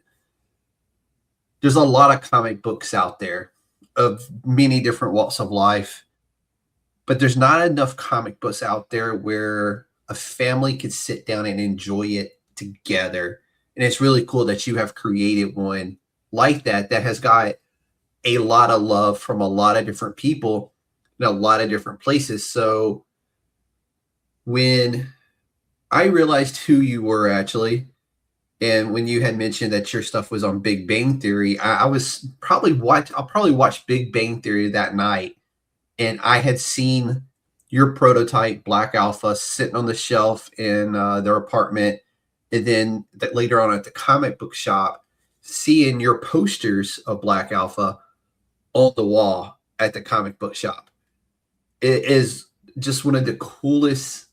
there's a lot of comic books out there of many different walks of life, but there's not enough comic books out there where a family could sit down and enjoy it together. And it's really cool that you have created one like that has got a lot of love from a lot of different people in a lot of different places. So when I realized who you were actually, and when you had mentioned that your stuff was on Big Bang Theory, I'll probably watch Big Bang Theory that night. And I had seen your prototype Black Alpha sitting on the shelf in their apartment. And then that later on at the comic book shop, seeing your posters of Black Alpha on the wall at the comic book shop. It is just one of the coolest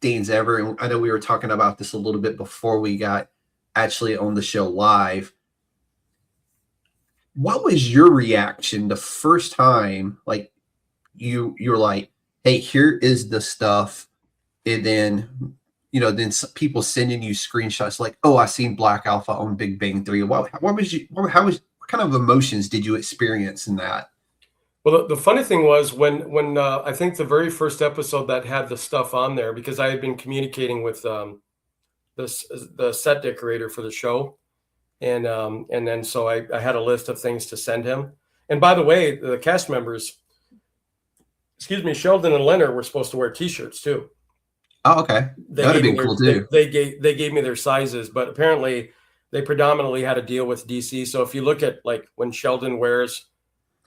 things ever. And I know we were talking about this a little bit before we got actually on the show live. What was your reaction the first time, like you're like, hey, here is the stuff, and then then people sending you screenshots like, oh, I seen Black Alpha on Big Bang Theory. What kind of emotions did you experience in that? Well, the funny thing was when I think the very first episode that had the stuff on there, because I had been communicating with the set decorator for the show, and then so I had a list of things to send him. And by the way, the cast members, Sheldon and Leonard were supposed to wear T-shirts too. Oh, okay. That would have been cool too. They gave me their sizes, but apparently they predominantly had a deal with DC. So if you look at like when Sheldon wears,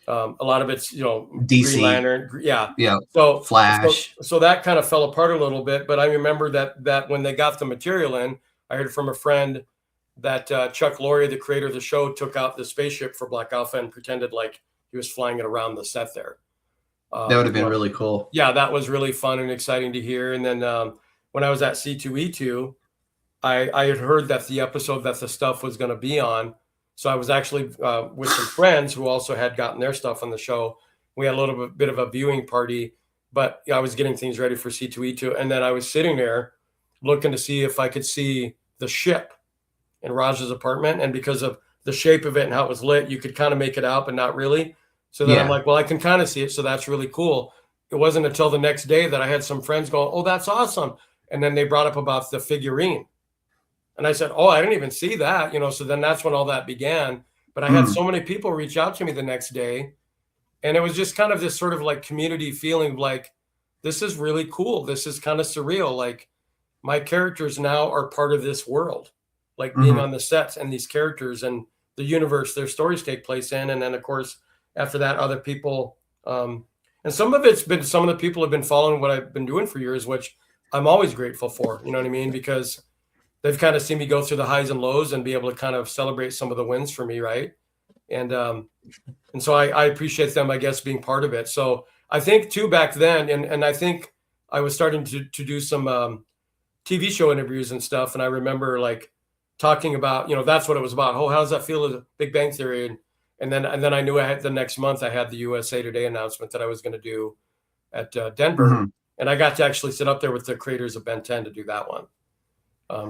a lot of it's DC, Green Lantern, yeah. So Flash. So that kind of fell apart a little bit. But I remember that when they got the material in, I heard from a friend that Chuck Lorre, the creator of the show, took out the spaceship for Black Alpha and pretended like he was flying it around the set there. That would have been really cool. Yeah, that was really fun and exciting to hear. And then when I was at C2E2, I had heard that the episode that the stuff was going to be on. So I was actually with some friends who also had gotten their stuff on the show. We had a little bit of a viewing party, but I was getting things ready for C2E2. And then I was sitting there looking to see if I could see the ship in Raj's apartment. And because of the shape of it and how it was lit, you could kind of make it out, but not really. So then I'm like, well, I can kind of see it. So that's really cool. It wasn't until the next day that I had some friends go, oh, that's awesome. And then they brought up about the figurine. And I said, oh, I didn't even see that. So then that's when all that began. But I had so many people reach out to me the next day. And it was just kind of this sort of like community feeling of like, this is really cool. This is kind of surreal. Like my characters now are part of this world, like being on the sets and these characters and the universe their stories take place in. And then, of course, after that, other people, and some of the people have been following what I've been doing for years, which I'm always grateful for, you know what I mean? Because they've kind of seen me go through the highs and lows and be able to kind of celebrate some of the wins for me. Right. And so I appreciate them, I guess, being part of it. So I think too, back then, and I think I was starting to do some TV show interviews and stuff. And I remember like talking about, that's what it was about. Oh, how does that feel as a Big Bang Theory? And then I knew the next month I had the USA Today announcement that I was going to do at Denver. And I got to actually sit up there with the creators of Ben 10 to do that one,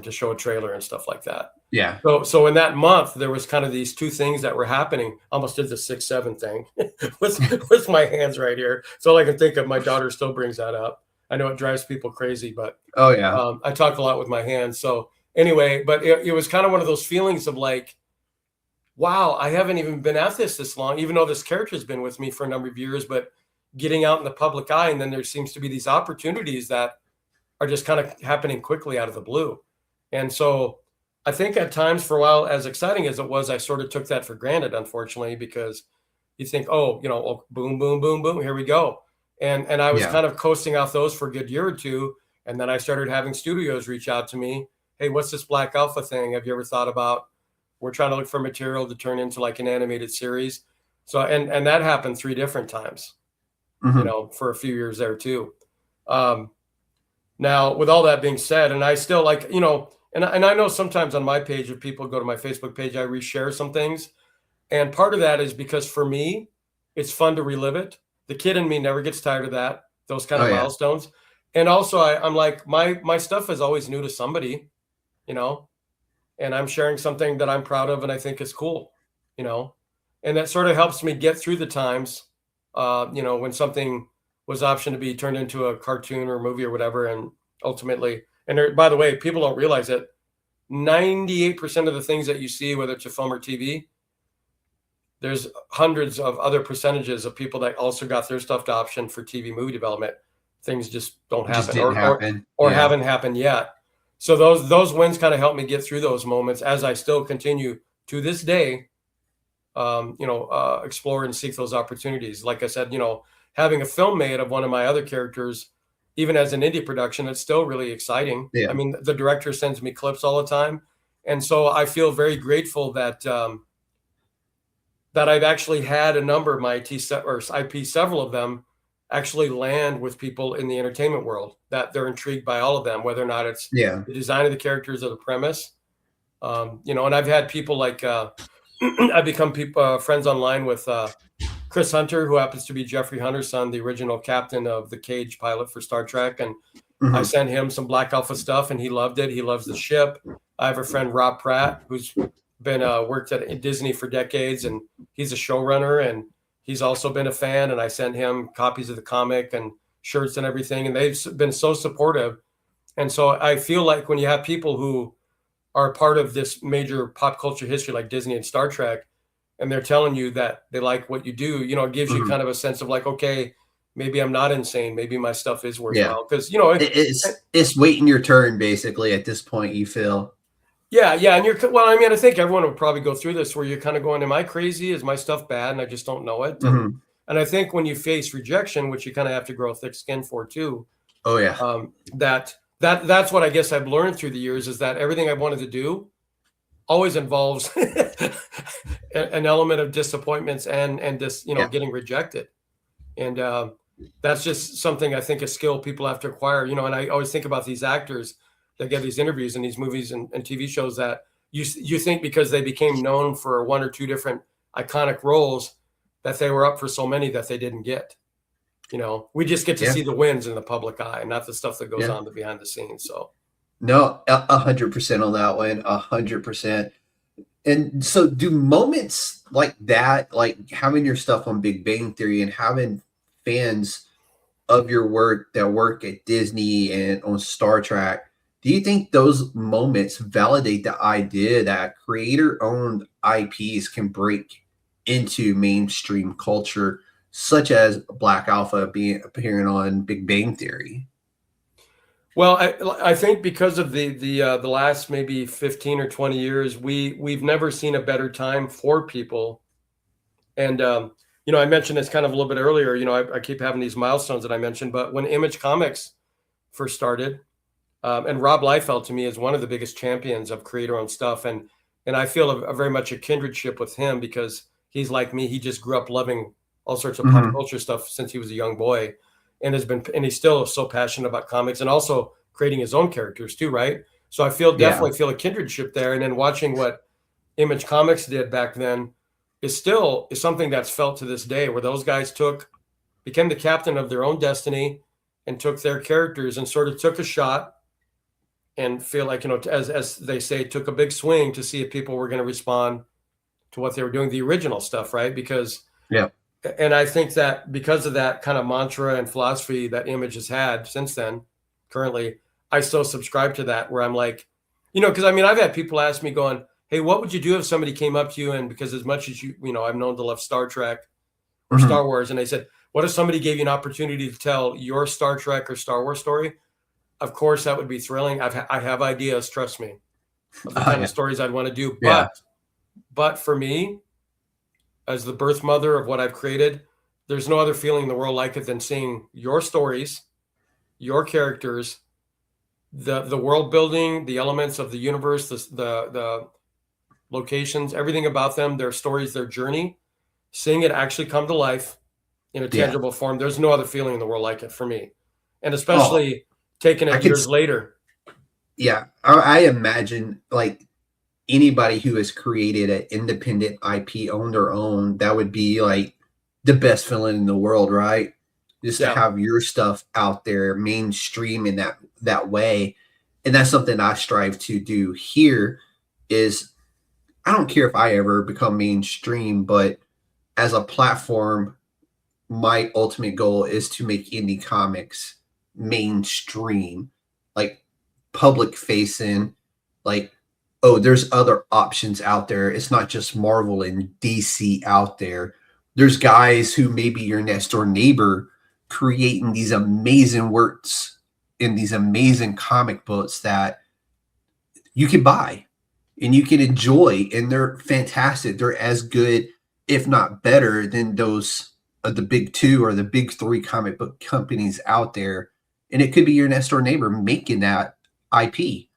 to show a trailer and stuff like that. Yeah. So in that month, there was kind of these two things that were happening. Almost did the 6-7 thing with my hands right here. So all I can think of. My daughter still brings that up. I know it drives people crazy, but oh yeah, I talk a lot with my hands. So anyway, but it was kind of one of those feelings of like, wow, I haven't even been at this long, even though this character's been with me for a number of years, but getting out in the public eye. And then there seems to be these opportunities that are just kind of happening quickly out of the blue. And so I think at times for a while, as exciting as it was, I sort of took that for granted, unfortunately, because you think, oh, boom, boom, boom, boom, here we go. And I was kind of coasting off those for a good year or two. And then I started having studios reach out to me. Hey, what's this Black Alpha thing? Have you ever thought about, we're trying to look for material to turn into like an animated series. So, and that happened 3 different times, for a few years there too. Now with all that being said, and I still like, and I know sometimes on my page, if people go to my Facebook page, I reshare some things. And part of that is because for me, it's fun to relive it. The kid in me never gets tired of that, those kind of milestones. And also I'm like, my stuff is always new to somebody, and I'm sharing something that I'm proud of and I think is cool, and that sort of helps me get through the times, when something was optioned to be turned into a cartoon or movie or whatever. And ultimately, and there, by the way, people don't realize it, 98% of the things that you see, whether it's a film or TV, there's hundreds of other percentages of people that also got their stuff to option for TV movie development. Things just don't happen or haven't happened yet. So those wins kind of helped me get through those moments as I still continue to this day, explore and seek those opportunities. Like I said, having a film made of one of my other characters, even as an indie production, it's still really exciting. Yeah. I mean, the director sends me clips all the time. And so I feel very grateful that that I've actually had a number of my IP, several of them, actually land with people in the entertainment world, that they're intrigued by all of them, whether or not it's the design of the characters or the premise. And I've had people like, I've become friends online with Chris Hunter, who happens to be Jeffrey Hunter's son, the original captain of the Cage pilot for Star Trek. And I sent him some Black Alpha stuff and he loved it. He loves the ship. I have a friend, Rob Pratt, who's been worked at Disney for decades, and he's a showrunner, and he's also been a fan. And I sent him copies of the comic and shirts and everything. And they've been so supportive. And so I feel like when you have people who are part of this major pop culture history like Disney and Star Trek, and they're telling you that they like what you do, it gives you kind of a sense of like, okay, maybe I'm not insane. Maybe my stuff is worthwhile. Because, it's waiting your turn, basically, at this point, you feel. Yeah. And I think everyone would probably go through this where you're kind of going, am I crazy? Is my stuff bad? And I just don't know it. And I think when you face rejection, which you kind of have to grow thick skin for too. Oh, yeah. That's what I guess I've learned through the years, is that everything I wanted to do always involves an element of disappointments and getting rejected. And that's just something I think a skill people have to acquire, and I always think about these actors that get these interviews in these movies and TV shows that you think because they became known for 1 or 2 different iconic roles that they were up for so many that they didn't get. We just get to see the wins in the public eye, not the stuff that goes on behind the scenes. So. No, 100% on that one, 100%. And so do moments like that, like having your stuff on Big Bang Theory and having fans of your work that work at Disney and on Star Trek, do you think those moments validate the idea that creator-owned IPs can break into mainstream culture, such as Black Alpha appearing on Big Bang Theory? Well, I think because of the last maybe 15 or 20 years, we've never seen a better time for people. And I mentioned this kind of a little bit earlier. I keep having these milestones that I mentioned, but when Image Comics first started, and Rob Liefeld to me is one of the biggest champions of creator-owned stuff, and I feel a very much a kindredship with him because he's like me. He just grew up loving all sorts of pop culture stuff since he was a young boy. And he's still so passionate about comics and also creating his own characters too, right? So I definitely feel a kindredship there. And then watching what Image Comics did back then is something that's felt to this day, where those guys became the captain of their own destiny and took their characters and sort of took a shot and feel like, as they say, took a big swing to see if people were going to respond to what they were doing, the original stuff, right? Because, Yeah. and I think that because of that kind of mantra and philosophy that Image has had since then, currently, I still subscribe to that, where I'm like, because I mean, I've had people ask me going, hey, what would you do if somebody came up to you? And because as much as I've known to love Star Trek or Star Wars, and they said, what if somebody gave you an opportunity to tell your Star Trek or Star Wars story? Of course, that would be thrilling. I have ideas, trust me, of the kind of stories I'd want to do. But for me, as the birth mother of what I've created, there's no other feeling in the world like it than seeing your stories, your characters, the world building, the elements of the universe, the locations, everything about them, their stories, their journey, seeing it actually come to life in a tangible form. There's no other feeling in the world like it for me. And especially taking it years later. Yeah. I imagine like anybody who has created an independent IP on their own, that would be like the best feeling in the world, right? Just to have your stuff out there mainstream in that way. And that's something I strive to do here. Is I don't care if I ever become mainstream, but as a platform, my ultimate goal is to make indie comics mainstream, like public facing, like, oh, there's other options out there. It's not just Marvel and DC out there. There's guys who maybe your next door neighbor creating these amazing works in these amazing comic books that you can buy and you can enjoy, and they're fantastic. They're as good, if not better, than those of the big two or the big three comic book companies out there. And it could be your next door neighbor making that IP.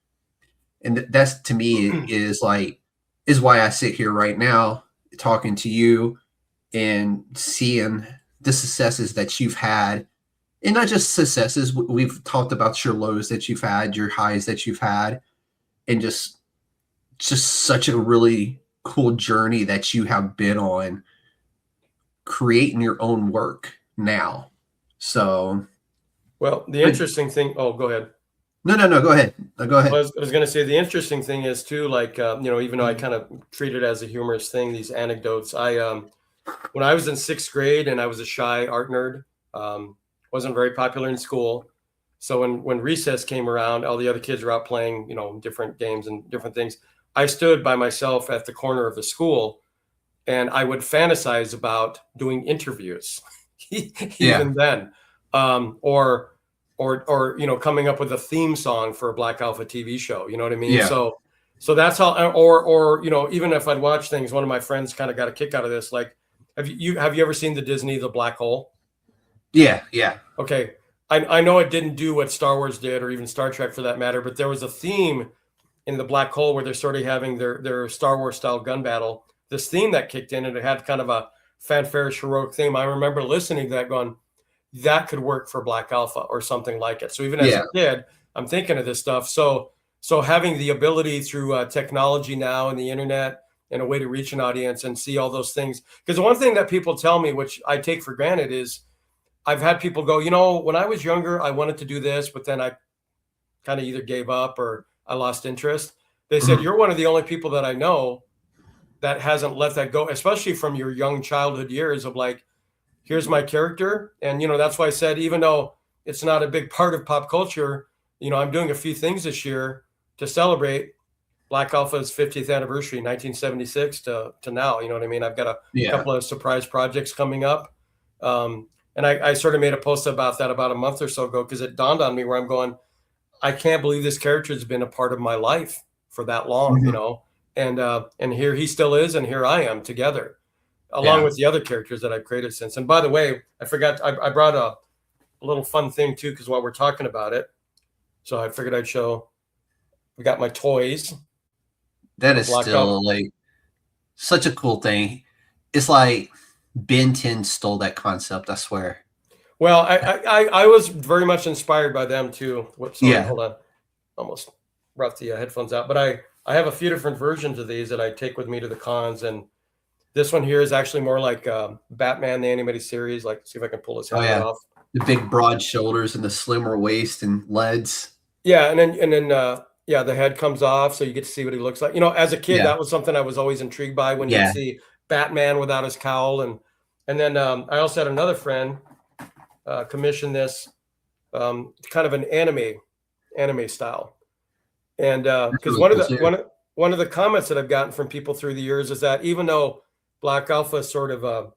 And that's, to me, is why I sit here right now talking to you and seeing the successes that you've had. And not just successes, we've talked about your lows that you've had, your highs that you've had, and just such a really cool journey that you have been on creating your own work now. So, well, the interesting thing, go ahead. No, go ahead. Go ahead. Well, I was going to say the interesting thing is too, like, even though I kind of treat it as a humorous thing, these anecdotes, when I was in 6th grade and I was a shy art nerd, wasn't very popular in school. So when recess came around, all the other kids were out playing, different games and different things. I stood by myself at the corner of the school, and I would fantasize about doing interviews, even then, or coming up with a theme song for a Black Alpha TV show. You know what I mean? Yeah. So that's how, or even if I'd watch things, one of my friends kind of got a kick out of this. Like, have you ever seen the Disney The Black Hole? Yeah. Okay. I know it didn't do what Star Wars did, or even Star Trek for that matter, but there was a theme in The Black Hole where they're sort of having their Star Wars style gun battle. This theme that kicked in, and it had kind of a fanfare heroic theme. I remember listening to that going, that could work for Black Alpha or something like it. So even as a kid, I'm thinking of this stuff. So having the ability through technology now and the internet and a way to reach an audience and see all those things. Because the one thing that people tell me, which I take for granted, is I've had people go, when I was younger, I wanted to do this, but then I kind of either gave up or I lost interest. They said, you're one of the only people that I know that hasn't let that go, especially from your young childhood years of like, here's my character. And, that's why I said, even though it's not a big part of pop culture, I'm doing a few things this year to celebrate Black Alpha's 50th anniversary, 1976 to now. You know what I mean? I've got a couple of surprise projects coming up. And I sort of made a post about that about a month or so ago, because it dawned on me where I'm going, I can't believe this character has been a part of my life for that long, and here he still is, and here I am together, along with the other characters that I've created since. And by the way, I forgot, I brought a little fun thing too, because while we're talking about it, so I figured I'd show, we got my toys. That is still like such a cool thing. It's like Ben 10 stole that concept, I swear. Well, I was very much inspired by them too. Hold on. Almost brought the headphones out. But I have a few different versions of these that I take with me to the cons. And this one here is actually more like Batman, the animated series. Like, see if I can pull his head off. The big broad shoulders and the slimmer waist and legs. Yeah, and then yeah, the head comes off, so you get to see what he looks like. You know, as a kid, Yeah. that was something I was always intrigued by when you'd Yeah. see Batman without his cowl, and then I also had another friend commission this kind of an anime style, and That's because really cool too. one of the comments that I've gotten from people through the years is that even though Black Alpha sort of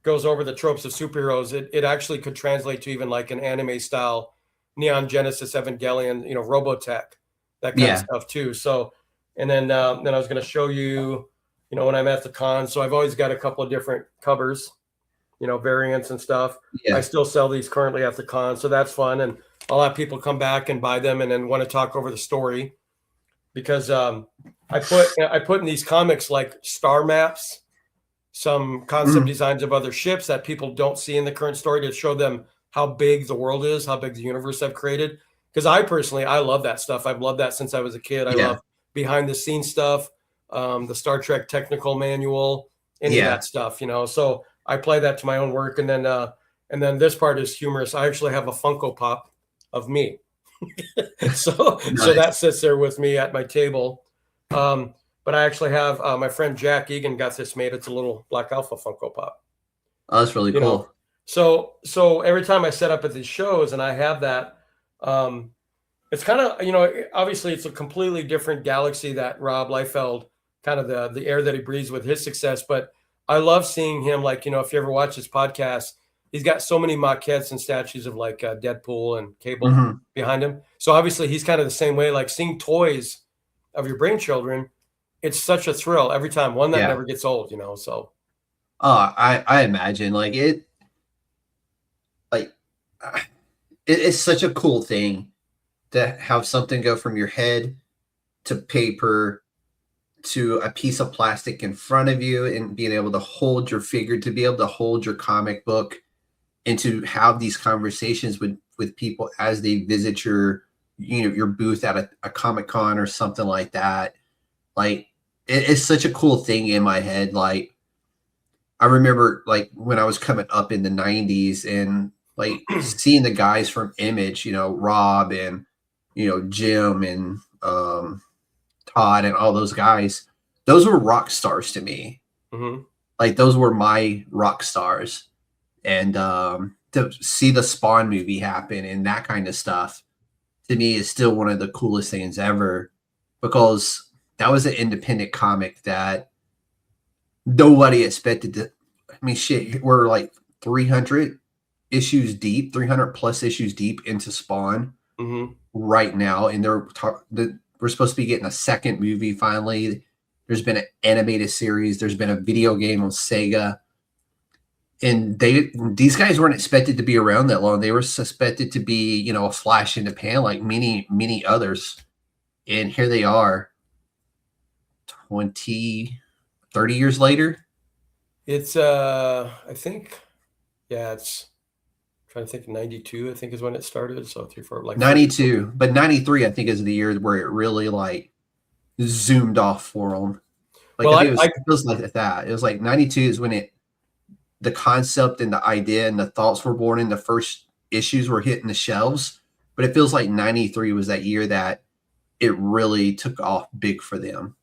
goes over the tropes of superheroes, it actually could translate to even like an anime style Neon Genesis Evangelion, you know, Robotech, that kind of Yeah. stuff too. So, and then I was going to show you, you know, when I'm at the con. So I've always got a couple of different covers, you know, variants and stuff. I Yeah. still sell these currently at the con, so that's fun. And I'll have people come back and buy them and then want to talk over the story because I put in these comics like star maps, some concept designs of other ships that people don't see in the current story to show them how big the world is, how big the universe I've created. Because I love that stuff. I've loved that since I was a kid. I Yeah. love behind the scenes stuff, the Star Trek technical manual, any of Yeah. that stuff, you know. So I play that to my own work, and then this part is humorous. I actually have a Funko Pop of me, so Nice. that sits there with me at my table. But I actually have my friend Jack Egan got this made. It's a little Black Alpha Funko Pop. Oh, that's really You cool. know, so every time I set up at these shows and I have that, it's kind of, you know, obviously it's a completely different galaxy that Rob Liefeld, kind of the air that he breathes with his success. But I love seeing him, like, you know, if you ever watch his podcast, he's got so many maquettes and statues of like Deadpool and Cable Mhm. behind him. So obviously he's kind of the same way, like seeing toys of your brain children. It's such a thrill every time, one that Yeah. never gets old, you know. So Oh, I imagine like like it's such a cool thing to have something go from your head to paper to a piece of plastic in front of you and being able to hold your figure, to be able to hold your comic book, and to have these conversations with people as they visit your, you know, your booth at a Comic Con or something like that. Like it's such a cool thing in my head. Like I remember like when I was coming up in the 90s and like seeing the guys from Image, you know, Rob and, you know, Jim and Todd and all those guys, those were rock stars to me. mhm. Like those were my rock stars. And to see the Spawn movie happen and that kind of stuff to me is still one of the coolest things ever, because that was an independent comic that nobody expected to. I mean, shit, we're like 300 issues deep, 300 plus issues deep into Spawn Mm-hmm. right now, and we're supposed to be getting a second movie finally. There's been an animated series. There's been a video game on Sega, and these guys weren't expected to be around that long. They were suspected to be, you know, a flash in the pan like many others, and here they are, 20, 30 years later. It's I think, yeah, it's trying to think, 92, I think is when it started. So 3, 4, like 92, but 93 I think is the year where it really like zoomed off for them. Like Well, I think it was like that. It was like 92 is when the concept and the idea and the thoughts were born and the first issues were hitting the shelves. But it feels like 93 was that year that it really took off big for them.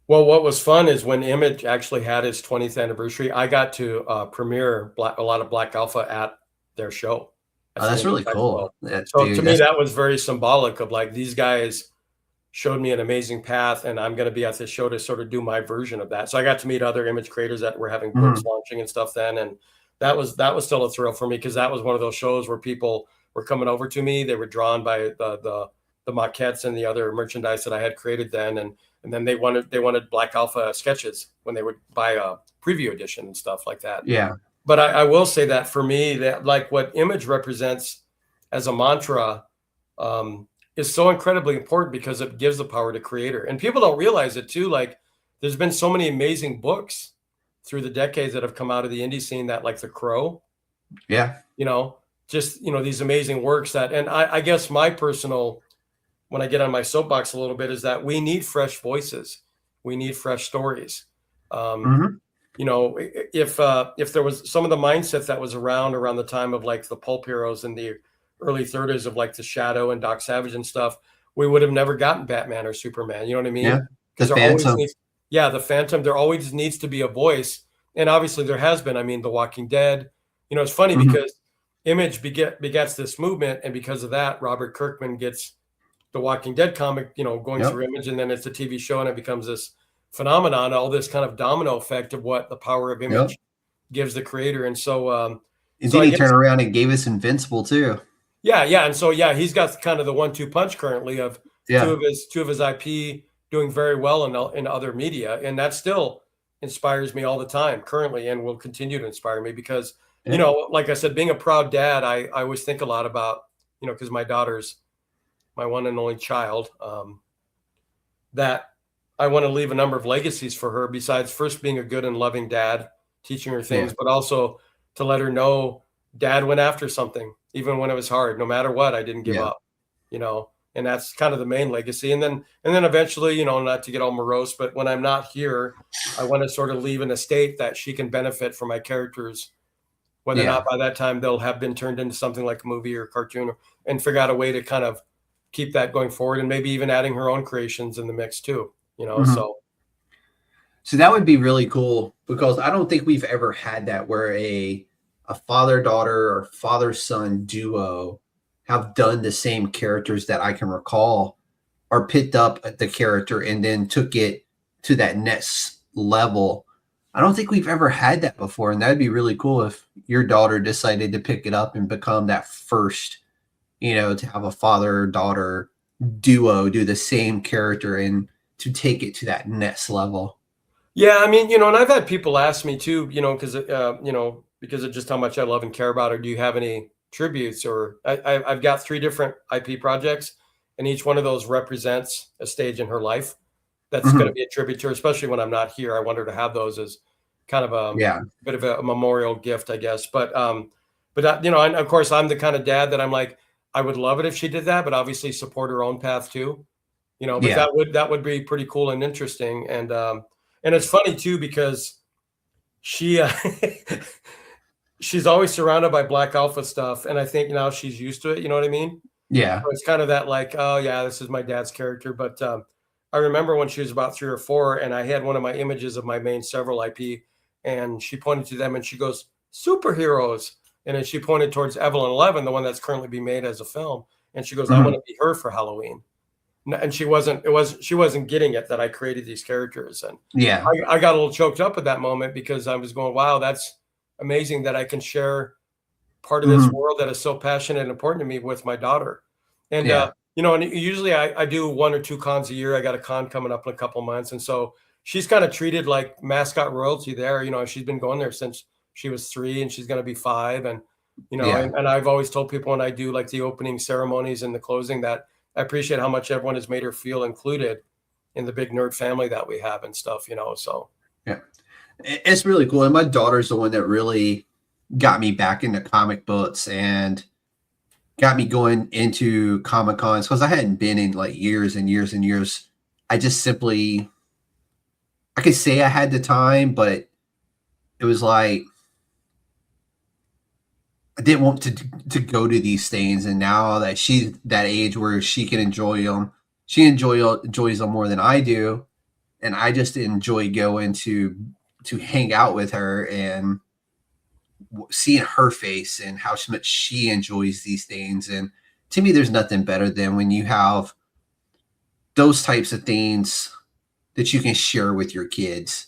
Well, what was fun is when Image actually had its 20th anniversary, I got to premiere a lot of Black Alpha at their show. Oh, that's really cool. So to me, that was very symbolic of like, these guys showed me an amazing path, and I'm going to be at this show to sort of do my version of that. So I got to meet other Image creators that were having books launching and stuff then, and that was still a thrill for me, because that was one of those shows where people were coming over to me. They were drawn by the maquettes and the other merchandise that I had created then, and then they wanted Black Alpha sketches when they would buy a preview edition and stuff like that. Yeah. But I will say that for me, that like what Image represents as a mantra is so incredibly important, because it gives the power to creator. And people don't realize it too. Like there's been so many amazing books through the decades that have come out of the indie scene, that like The Crow, Yeah. you know, just, you know, these amazing works that, and I guess my personal, when I get on my soapbox a little bit, is that we need fresh voices. We need fresh stories. if there was some of the mindset that was around the time of like the pulp heroes in the early 30s of like the Shadow and Doc Savage and stuff, we would have never gotten Batman or Superman. You know what I mean? Yeah. The Because there always Phantom. needs, the Phantom. There always needs to be a voice, and obviously there has been. I mean, The Walking Dead. It's funny because Image begets this movement, and because of that, Robert Kirkman gets the Walking Dead comic, going through Image, and then it's a TV show, and it becomes this phenomenon, all this kind of domino effect of what the power of Image gives the creator. And so, and then he turned around and gave us Invincible too. Yeah, and so he's got kind of the 1-2 punch currently of two of his IP doing very well in other media, and that still inspires me all the time currently, and will continue to inspire me because like I said, being a proud dad, I always think a lot about because my daughter's my one and only child, that I want to leave a number of legacies for her besides first being a good and loving dad, teaching her things, but also to let her know dad went after something, even when it was hard, no matter what, I didn't give up, and that's kind of the main legacy. And then eventually, not to get all morose, but when I'm not here, I want to sort of leave an estate that she can benefit from my characters, whether or not by that time they'll have been turned into something like a movie or cartoon, and figure out a way to kind of keep that going forward, and maybe even adding her own creations in the mix too, So that would be really cool because I don't think we've ever had that where a father-daughter or father-son duo have done the same characters that I can recall, or picked up the character and then took it to that next level. I don't think we've ever had that before, and that'd be really cool if your daughter decided to pick it up and become that first, to have a father-daughter duo do the same character and to take it to that next level. Yeah, I mean, and I've had people ask me too, because of just how much I love and care about her. Do you have any tributes? Or I've got 3 different IP projects, and each one of those represents a stage in her life that's going to be a tribute to her, especially when I'm not here. I want her to have those as kind of a bit of a memorial gift, I guess. But and of course, I'm the kind of dad that I'm like, I would love it if she did that, but obviously support her own path too. But that would be pretty cool and interesting. And it's funny too because she she's always surrounded by Black Alpha stuff, and I think now she's used to it. You know what I mean? Yeah. So it's kind of that like, oh yeah, this is my dad's character. But I remember when she was about 3 or 4, and I had one of my images of my main several IP, and she pointed to them and she goes, "Superheroes," and then she pointed towards Evelyn 11, the one that's currently being made as a film, and she goes, "I want to be her for Halloween." And she wasn't getting it that I created these characters. And I got a little choked up at that moment because I was going, wow, that's amazing that I can share part of this world that is so passionate and important to me with my daughter. And, and usually I do 1 or 2 cons a year. I got a con coming up in a couple months. And so she's kind of treated like mascot royalty there. She's been going there since she was 3, and she's going to be 5. And, and I've always told people when I do like the opening ceremonies and the closing that I appreciate how much everyone has made her feel included in the big nerd family that we have and stuff, so. Yeah, it's really cool. And my daughter's the one that really got me back into comic books and got me going into Comic Cons because I hadn't been in like years and years and years. I just simply, I could say I had the time, but it was like, I didn't want to go to these things, and now that she's that age where she can enjoy them, she enjoys them more than I do, and I just enjoy going to hang out with her and seeing her face and how much she enjoys these things. And to me, there's nothing better than when you have those types of things that you can share with your kids.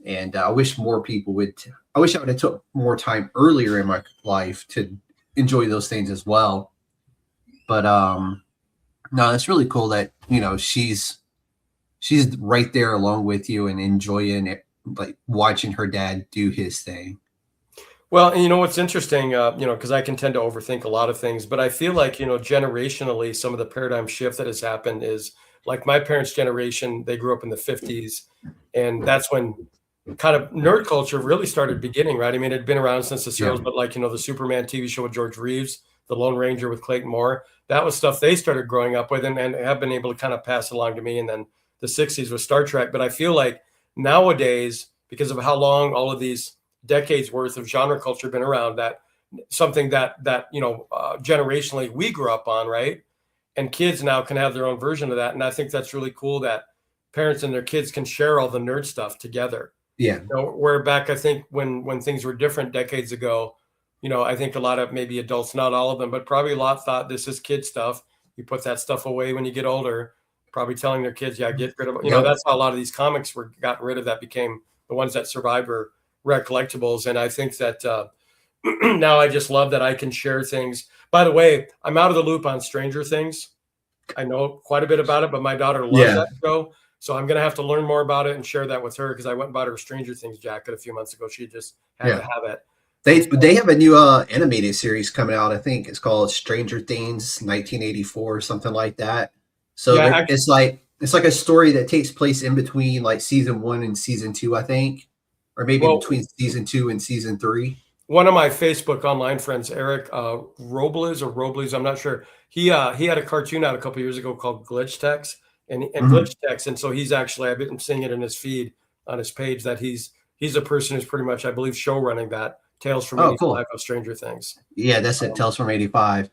And I wish more people would. I wish I would have took more time earlier in my life to enjoy those things as well. But no, it's really cool that she's right there along with you and enjoying it, like watching her dad do his thing. Well, and what's interesting, because I can tend to overthink a lot of things, but I feel like generationally, some of the paradigm shift that has happened is like my parents' generation. They grew up in the 50s, and that's when kind of nerd culture really started beginning, right? I mean, it had been around since the serials, but like, the Superman TV show with George Reeves, the Lone Ranger with Clayton Moore, that was stuff they started growing up with and have been able to kind of pass along to me. And then the 60s with Star Trek. But I feel like nowadays, because of how long all of these decades worth of genre culture been around, that something that generationally we grew up on, right? And kids now can have their own version of that. And I think that's really cool that parents and their kids can share all the nerd stuff together. Yeah. Where back, I think when things were different decades ago, I think a lot of maybe adults, not all of them, but probably a lot thought this is kid stuff. You put that stuff away when you get older, probably telling their kids, yeah, get rid of it. That's how a lot of these comics were gotten rid of, that became the ones that survived were rare collectibles. And I think that now I just love that I can share things. By the way, I'm out of the loop on Stranger Things. I know quite a bit about it, but my daughter loves that show. So I'm going to have to learn more about it and share that with her, because I went and bought her a Stranger Things jacket a few months ago. She just had to have it. They have a new animated series coming out. I think it's called Stranger Things 1984 or something like that. So it's like a story that takes place in between like season 1 and season 2, I think, or maybe between season 2 and season 3. One of my Facebook online friends, Eric Robles, I'm not sure. He had a cartoon out a couple years ago called Glitch Text and Glitch Text, and so he's actually, I've been seeing it in his feed on his page, that he's a person who's pretty much, I believe, show running that Tales from 85 of Stranger Things. Yeah, that's it. Tales from 85.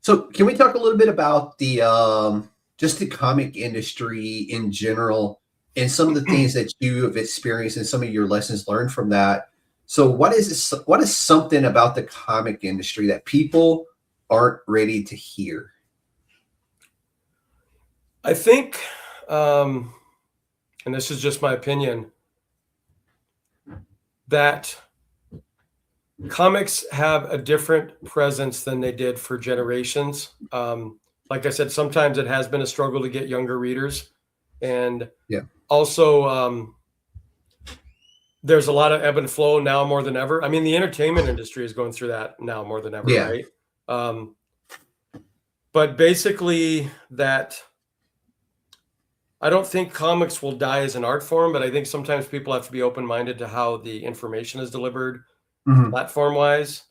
So can we talk a little bit about the just the comic industry in general and some of the things that you have experienced and some of your lessons learned from that? So what is something about the comic industry that people aren't ready to hear? I think, and this is just my opinion, that comics have a different presence than they did for generations. Like I said, sometimes it has been a struggle to get younger readers. And also, there's a lot of ebb and flow now more than ever. I mean, the entertainment industry is going through that now more than ever, right? But basically that, I don't think comics will die as an art form, but I think sometimes people have to be open-minded to how the information is delivered platform-wise.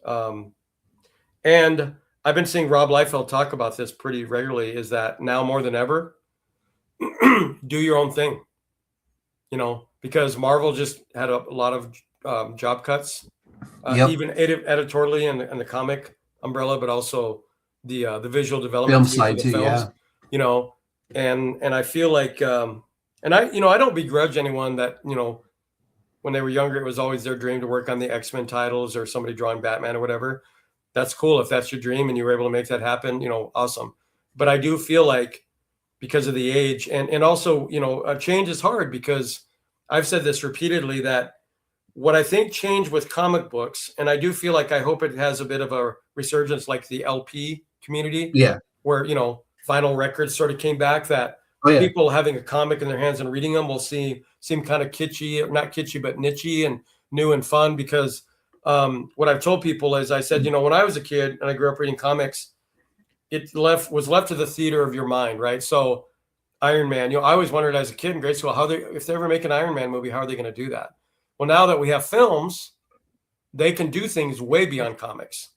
And I've been seeing Rob Liefeld talk about this pretty regularly, is that now more than ever, do your own thing, because Marvel just had a lot of job cuts, even editorially and the comic umbrella, but also the visual development side too, films, and I feel like, and I don't begrudge anyone that, when they were younger, it was always their dream to work on the X-Men titles or somebody drawing Batman or whatever. That's cool. If that's your dream and you were able to make that happen, awesome. But I do feel like, because of the age and also, a change is hard, because I've said this repeatedly, that what I think changed with comic books, and I do feel like, I hope it has a bit of a resurgence like the LP community, where, vinyl records sort of came back, that people having a comic in their hands and reading them will seem kind of kitschy, not kitschy, but niche-y and new and fun. Because what I've told people is, I said, when I was a kid and I grew up reading comics, it was left to the theater of your mind, right? So Iron Man, I always wondered as a kid in grade school, if they ever make an Iron Man movie, how are they going to do that? Well, now that we have films, they can do things way beyond comics.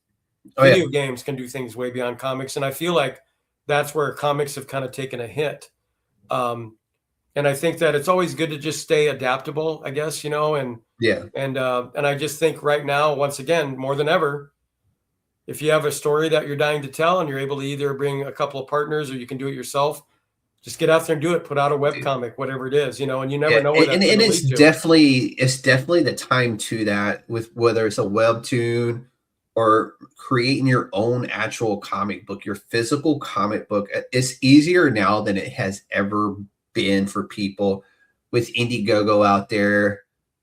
Video games can do things way beyond comics. And I feel like that's where comics have kind of taken a hit. And I think that it's always good to just stay adaptable, I guess, and I just think right now, once again, more than ever, if you have a story that you're dying to tell and you're able to either bring a couple of partners or you can do it yourself, just get out there and do it. Put out a webcomic, whatever it is, and you never know where that's going to lead to. It's definitely the time to that, with whether it's a webtoon or creating your own actual comic book, your physical comic book. It's easier now than it has ever been for people, with Indiegogo out there,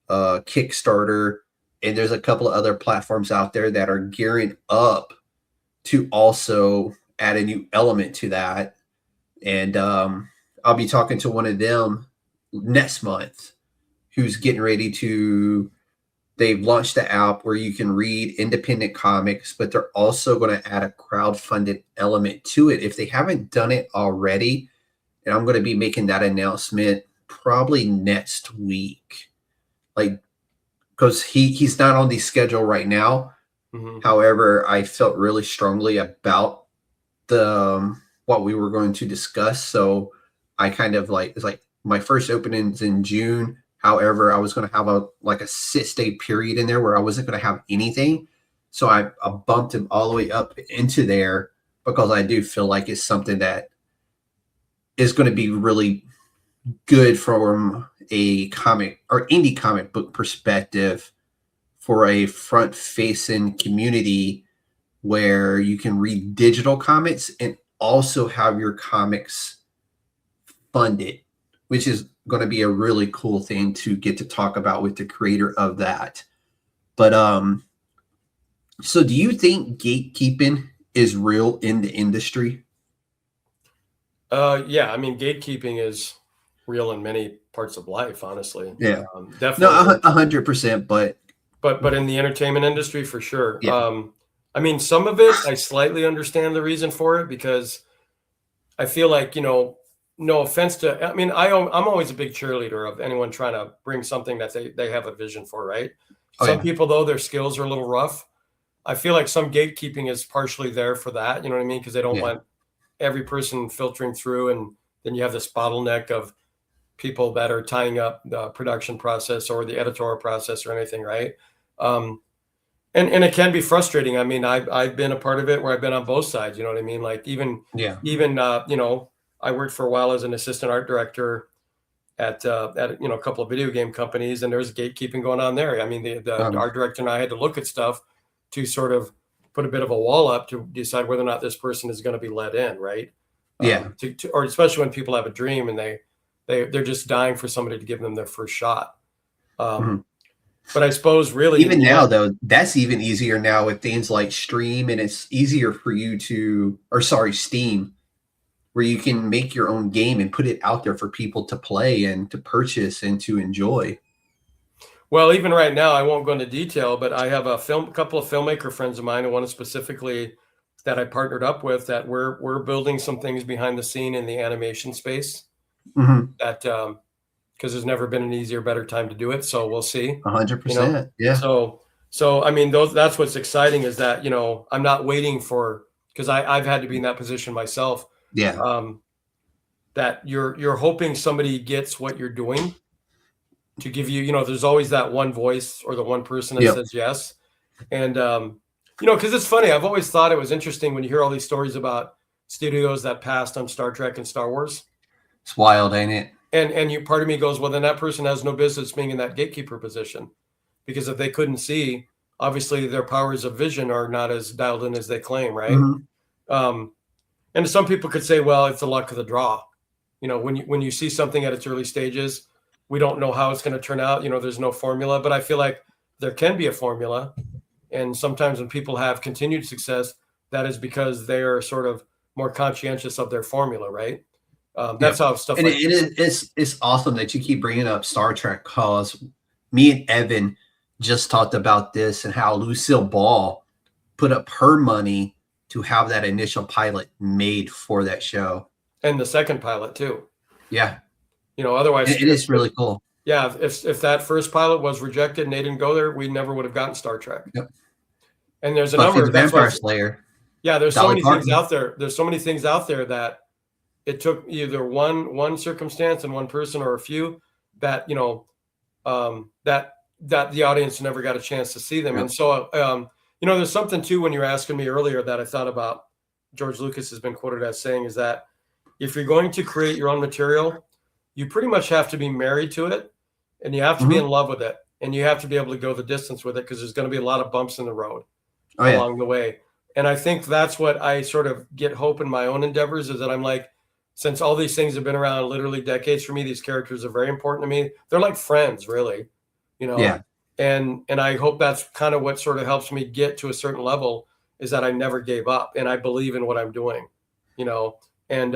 Kickstarter, and there's a couple of other platforms out there that are gearing up to also add a new element to that. And I'll be talking to one of them next month, who's getting ready to, they've launched the app where you can read independent comics, but they're also going to add a crowdfunded element to it if they haven't done it already. And I'm going to be making that announcement probably next week. Because he's not on the schedule right now. However, I felt really strongly about what we were going to discuss. So I kind of it's like my first opening's in June. However, I was going to have a 6-day period in there where I wasn't going to have anything. So I bumped him all the way up into there because I do feel like it's something that is going to be really good from a comic or indie comic book perspective for a front-facing community where you can read digital comics and also have your comics funded, which is going to be a really cool thing to get to talk about with the creator of that. But so do you think gatekeeping is real in the industry? Yeah, I mean, gatekeeping is real in many parts of life, honestly. Yeah, Definitely. No, 100%. But in the entertainment industry, for sure. Yeah. I mean, some of it, I slightly understand the reason for it because I feel like, no offense to, I mean, I'm always a big cheerleader of anyone trying to bring something that they have a vision for, right? Some people, though, their skills are a little rough. I feel like some gatekeeping is partially there for that, you know what I mean? Because they don't want every person filtering through, and then you have this bottleneck of people that are tying up the production process or the editorial process or anything, right? And it can be frustrating. I mean, I've been a part of it where I've been on both sides, you know what I mean? Like even I worked for a while as an assistant art director at a couple of video game companies, and there was gatekeeping going on there. I mean, the art director and I had to look at stuff to sort of put a bit of a wall up to decide whether or not this person is going to be let in, right? Yeah. Or especially when people have a dream and they're just dying for somebody to give them their first shot. But I suppose really even now, though, that's even easier now with things like Stream, and it's easier for you Steam, where you can make your own game and put it out there for people to play and to purchase and to enjoy. Well, even right now, I won't go into detail, but I have a couple of filmmaker friends of mine, and one specifically that I partnered up with, that we're building some things behind the scene in the animation space. That because there's never been an easier, better time to do it. So we'll see. 100%. Yeah. So I mean, that's what's exciting is that I'm not waiting for, because I've had to be in that position myself. Yeah. That you're hoping somebody gets what you're doing to give you, there's always that one voice or the one person that says yes. And, because it's funny, I've always thought it was interesting when you hear all these stories about studios that passed on Star Trek and Star Wars. It's wild, ain't it? And part of me goes, well, then that person has no business being in that gatekeeper position, because if they couldn't see, obviously their powers of vision are not as dialed in as they claim, right? And some people could say, well, it's the luck of the draw. When you see something at its early stages, we don't know how it's going to turn out. There's no formula, but I feel like there can be a formula. And sometimes when people have continued success, that is because they are sort of more conscientious of their formula, right? That's how stuff. And it's awesome that you keep bringing up Star Trek, cause me and Evan just talked about this and how Lucille Ball put up her money to have that initial pilot made for that show, and the second pilot too. Yeah. Otherwise it is really cool. Yeah, if that first pilot was rejected and they didn't go there, we never would have gotten Star Trek. Yep. And there's a Buffy number the of Vampire Slayer. Yeah, there's Dolly so many things Parton. out there. There's so many things out there that it took either one circumstance and one person or a few that that the audience never got a chance to see them. Yep. And so there's something too when you were asking me earlier that I thought about. George Lucas has been quoted as saying is that if you're going to create your own material, you pretty much have to be married to it, and you have to be in love with it, and you have to be able to go the distance with it, because there's going to be a lot of bumps in the road along the way. And I think that's what I sort of get hope in my own endeavors, is that I'm like, since all these things have been around literally decades for me, these characters are very important to me. They're like friends, really, Yeah. And I hope that's kind of what sort of helps me get to a certain level, is that I never gave up and I believe in what I'm doing, and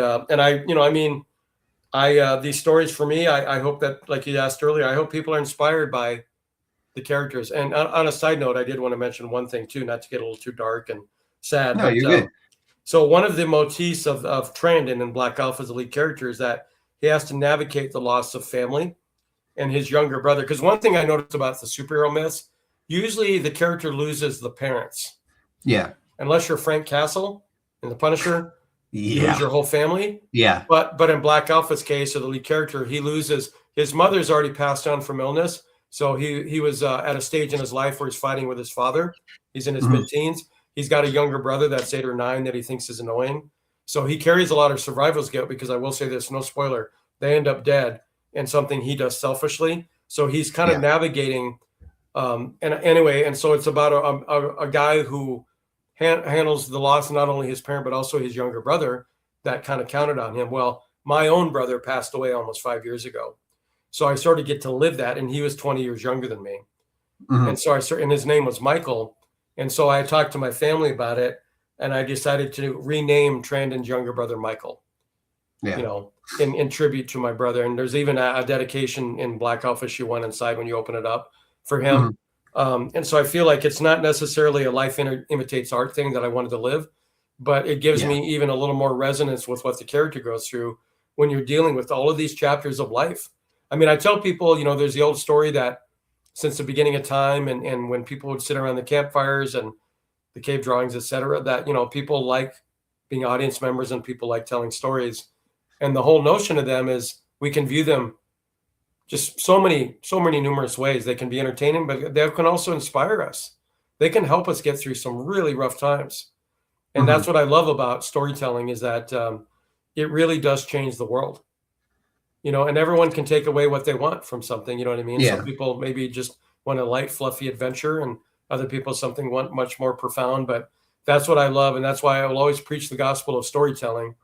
these stories for me, I hope that, like you asked earlier, I hope people are inspired by the characters. And on a side note, I did want to mention one thing too, not to get a little too dark and sad. No, you're good. So one of the motifs of Trandon in Black Alpha's lead character is that he has to navigate the loss of family and his younger brother. Because one thing I noticed about the superhero myths, usually the character loses the parents. Yeah. Unless you're Frank Castle in The Punisher, you lose your whole family. Yeah. But in Black Alpha's case, or the lead character, he his mother's already passed on from illness. So he was at a stage in his life where he's fighting with his father. He's in his mid-teens. He's got a younger brother that's 8 or 9 that he thinks is annoying. So he carries a lot of survival's guilt, because I will say this, no spoiler, they end up dead in something he does selfishly. So he's kind of navigating. And anyway, and so it's about a guy who handles the loss of not only his parent, but also his younger brother that kind of counted on him. Well, my own brother passed away almost 5 years ago. So I sort of get to live that. And he was 20 years younger than me. And so and his name was Michael. And so I talked to my family about it, and I decided to rename Trandon's younger brother Michael, you know, in tribute to my brother. And there's even a dedication in Black Elf issue 1 inside when you open it up for him. And so I feel like it's not necessarily a life imitates art thing that I wanted to live, but it gives me even a little more resonance with what the character goes through when you're dealing with all of these chapters of life. I mean, I tell people, you know, there's the old story that since the beginning of time, and when people would sit around the campfires and the cave drawings, etc., that, you know, people like being audience members and people like telling stories. And the whole notion of them is we can view them just so many numerous ways. They can be entertaining, but they can also inspire us. They can help us get through some really rough times. And that's what I love about storytelling, is that it really does change the world. You know, and everyone can take away what they want from something. You know what I mean? Some people maybe just want a light, fluffy adventure, and other people something want much more profound. But that's what I love. And that's why I will always preach the gospel of storytelling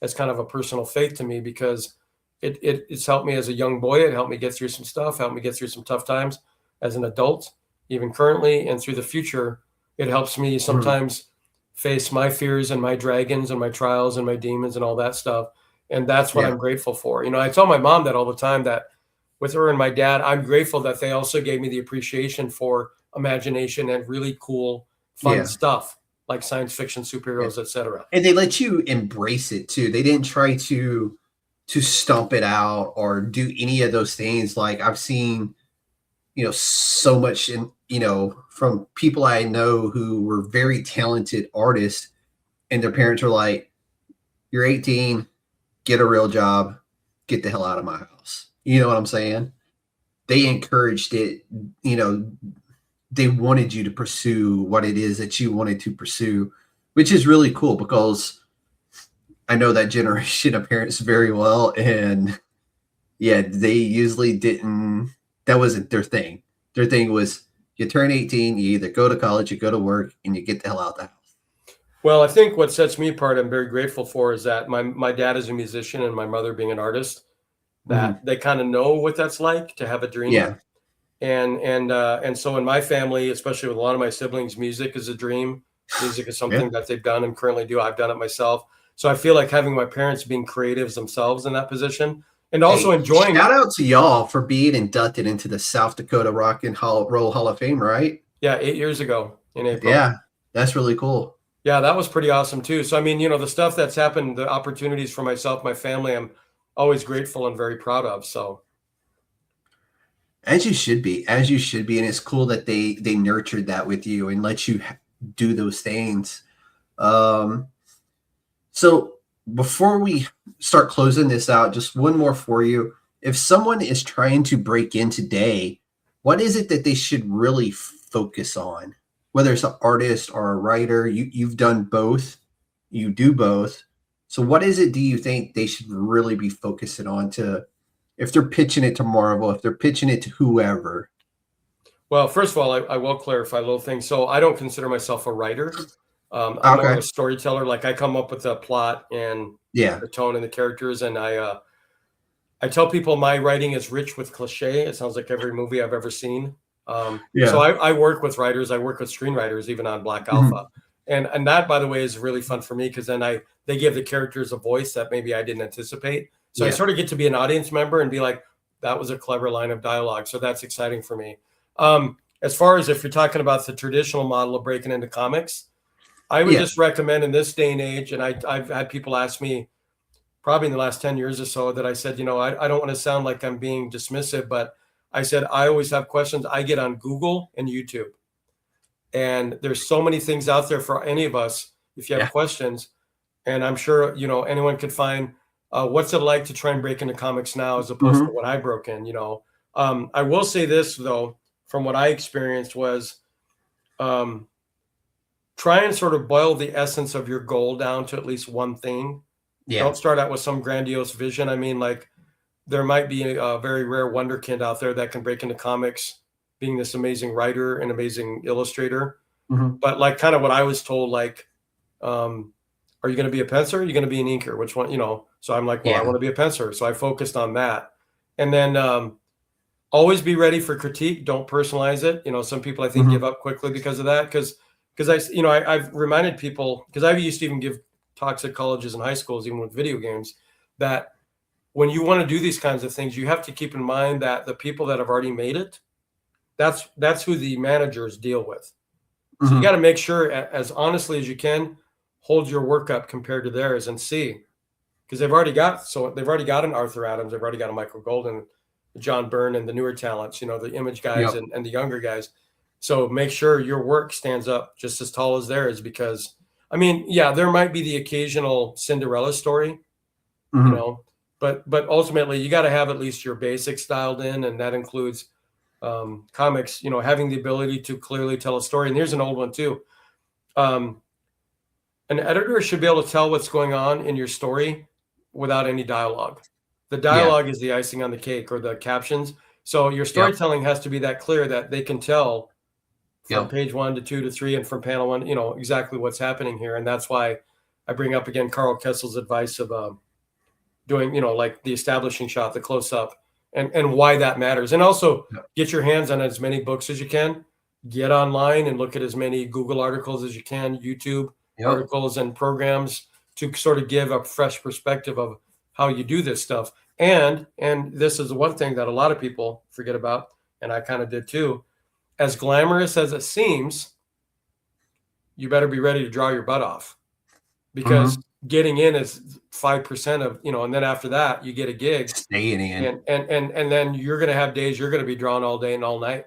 as kind of a personal faith to me, because it's helped me as a young boy. It helped me get through some stuff, helped me get through some tough times as an adult, even currently, and through the future. It helps me sometimes face my fears and my dragons and my trials and my demons and all that stuff. And that's what I'm grateful for. You know, I tell my mom that all the time, that with her and my dad, I'm grateful that they also gave me the appreciation for imagination and really cool, fun stuff like science fiction, superheroes, etc. And they let you embrace it too. They didn't try to stomp it out or do any of those things. Like I've seen, you know, so much in, you know, from people I know who were very talented artists, and their parents were like, "You're 18. Get a real job, get the hell out of my house." You know what I'm saying? They encouraged it. You know, they wanted you to pursue what it is that you wanted to pursue, which is really cool, because I know that generation of parents very well. And they usually didn't, that wasn't their thing. Their thing was, you turn 18, you either go to college, you go to work, and you get the hell out of the house. Well, I think what sets me apart, I'm very grateful for, is that my dad is a musician and my mother being an artist, that they kind of know what that's like to have a dream. Yeah. And so in my family, especially with a lot of my siblings, music is a dream. Music is something that they've done and currently do. I've done it myself. So I feel like having my parents being creatives themselves in that position, and also enjoying. Shout out to y'all for being inducted into the South Dakota Rock and Roll Hall of Fame, right? Yeah, 8 years ago in April. Yeah, that's really cool. Yeah, that was pretty awesome too. So, I mean, you know, the stuff that's happened, the opportunities for myself, my family, I'm always grateful and very proud of. So, as you should be, and it's cool that they nurtured that with you and let you do those things. So before we start closing this out, just one more for you. If someone is trying to break in today, what is it that they should really focus on? Whether it's an artist or a writer, you've done both, you do both. So what is it do you think they should really be focusing on, to, if they're pitching it to Marvel, if they're pitching it to whoever? Well, first of all, I will clarify a little thing. So I don't consider myself a writer. I'm more of a storyteller. Like I come up with the plot and the tone and the characters. And I tell people my writing is rich with cliche. It sounds like every movie I've ever seen. So I work with writers. I work with screenwriters, even on Black Alpha. And that, by the way, is really fun for me, because then they give the characters a voice that maybe I didn't anticipate. So I sort of get to be an audience member and be like, that was a clever line of dialogue. So that's exciting for me. As far as if you're talking about the traditional model of breaking into comics, I would just recommend in this day and age, and I've had people ask me probably in the last 10 years or so, that I said, you know, I don't want to sound like I'm being dismissive, but I said, I always have questions. I get on Google and YouTube, and there's so many things out there for any of us if you have questions. And I'm sure, you know, anyone could find what's it like to try and break into comics now as opposed to what I broke in, you know? I will say this though, from what I experienced was, try and sort of boil the essence of your goal down to at least one thing. Yeah. Don't start out with some grandiose vision. I mean, like there might be a very rare wonderkind out there that can break into comics being this amazing writer and amazing illustrator. But like kind of what I was told, like, are you going to be a penciler? Or are you going to be an inker? Which one, you know? So I'm like, well, I want to be a penciler. So I focused on that. And then always be ready for critique. Don't personalize it. You know, some people I think give up quickly because of that. Because I've reminded people, because I used to even give talks at colleges and high schools, even with video games, that when you want to do these kinds of things, you have to keep in mind that the people that have already made it, that's who the managers deal with. So you got to make sure, as honestly as you can, hold your work up compared to theirs and see, because they've already got an Arthur Adams, they've already got a Michael Golden, John Byrne, and the newer talents, you know, the image guys and the younger guys. So make sure your work stands up just as tall as theirs, because I mean, yeah, there might be the occasional Cinderella story, you know, but ultimately you got to have at least your basics dialed in, and that includes comics, you know, having the ability to clearly tell a story. And here's an old one too. An editor should be able to tell what's going on in your story without any dialogue. The dialogue is the icing on the cake, or the captions. So your storytelling has to be that clear that they can tell from page 1 to 2 to 3 and from panel 1, you know, exactly what's happening here. And that's why I bring up again Carl Kessel's advice of doing, you know, like the establishing shot, the close up, and why that matters. And also get your hands on as many books as you can. Get online and look at as many Google articles as you can, YouTube articles and programs, to sort of give a fresh perspective of how you do this stuff. And this is one thing that a lot of people forget about, and I kind of did too. As glamorous as it seems, you better be ready to draw your butt off, because getting in is 5% of, you know, and then after that you get a gig, staying in, and then you're going to have days you're going to be drawn all day and all night.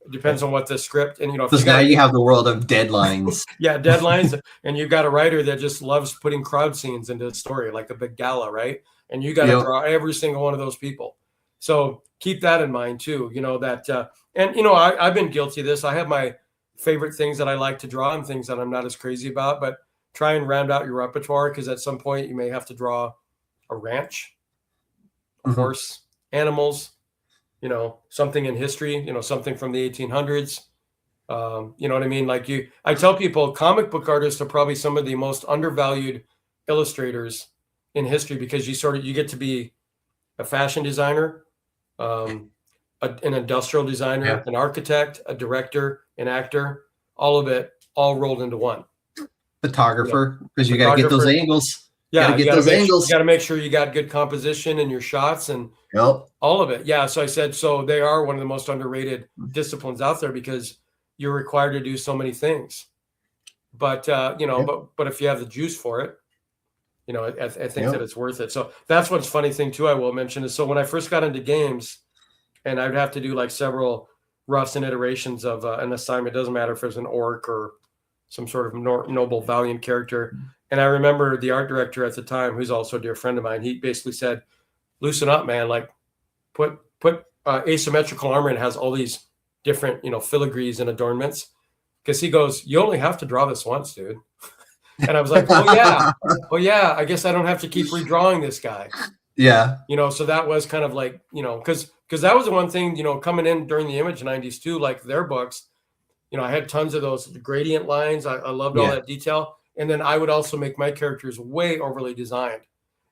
It depends on what the script, and you know, because now you have the world of deadlines. Deadlines, and you've got a writer that just loves putting crowd scenes into the story, like a big gala, right? And you got to draw every single one of those people. So keep that in mind too. You know that, and you know, I've been guilty of this. I have my favorite things that I like to draw and things that I'm not as crazy about, but try and round out your repertoire, because at some point you may have to draw a ranch, a horse, animals, you know, something in history, you know, something from the 1800s. You know what I mean? Like I tell people, comic book artists are probably some of the most undervalued illustrators in history, because you get to be a fashion designer, an industrial designer, an architect, a director, an actor, all of it, all rolled into one. Photographer, because you got to get those angles. You got to make sure you got good composition in your shots and all of it. Yeah. So I said, so they are one of the most underrated disciplines out there, because you're required to do so many things. But you know, but if you have the juice for it, you know, I think that it's worth it. So that's what's funny thing too, I will mention, is so when I first got into games, and I'd have to do like several roughs and iterations of an assignment. Doesn't matter if it's an orc or some sort of noble, valiant character. And I remember the art director at the time, who's also a dear friend of mine, he basically said, loosen up, man, like put asymmetrical armor and has all these different, you know, filigrees and adornments. Because he goes, you only have to draw this once, dude. And I was like, oh yeah, I guess I don't have to keep redrawing this guy. Yeah. You know, so that was kind of like, you know, because that was the one thing, you know, coming in during the Image 90s too, like their books, you know, I had tons of those gradient lines. I loved all that detail. And then I would also make my characters way overly designed.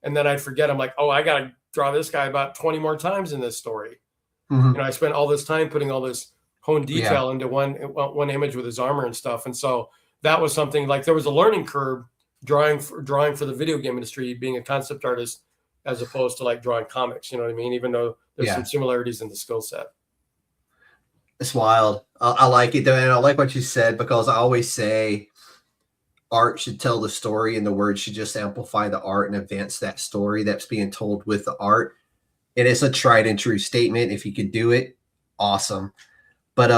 And then I'd forget, I'm like, oh, I got to draw this guy about 20 more times in this story. You know, I spent all this time putting all this honed detail into one image with his armor and stuff. And so that was something like, there was a learning curve drawing for the video game industry, being a concept artist, as opposed to like drawing comics, you know what I mean? Even though there's some similarities in the skill set. It's wild. I like it though. And I like what you said, because I always say art should tell the story and the words should just amplify the art and advance that story that's being told with the art. And it's a tried and true statement. If you could do it, awesome. But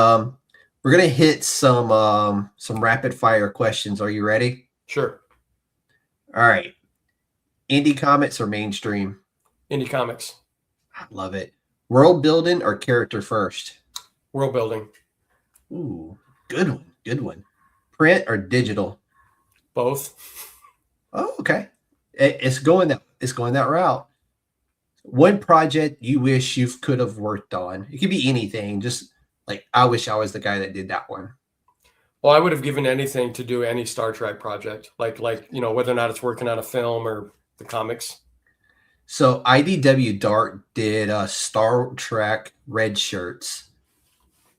we're going to hit some rapid fire questions. Are you ready? Sure. All right. Indie comics or mainstream? Indie comics. I love it. World building or character first? World building. Ooh, good one. Good one. Print or digital? Both. Oh, okay. It's going that route. One project you wish you could have worked on? It could be anything. Just like, I wish I was the guy that did that one. Well, I would have given anything to do any Star Trek project, like whether or not it's working on a film or the comics. So IDW Dark did Star Trek red shirts.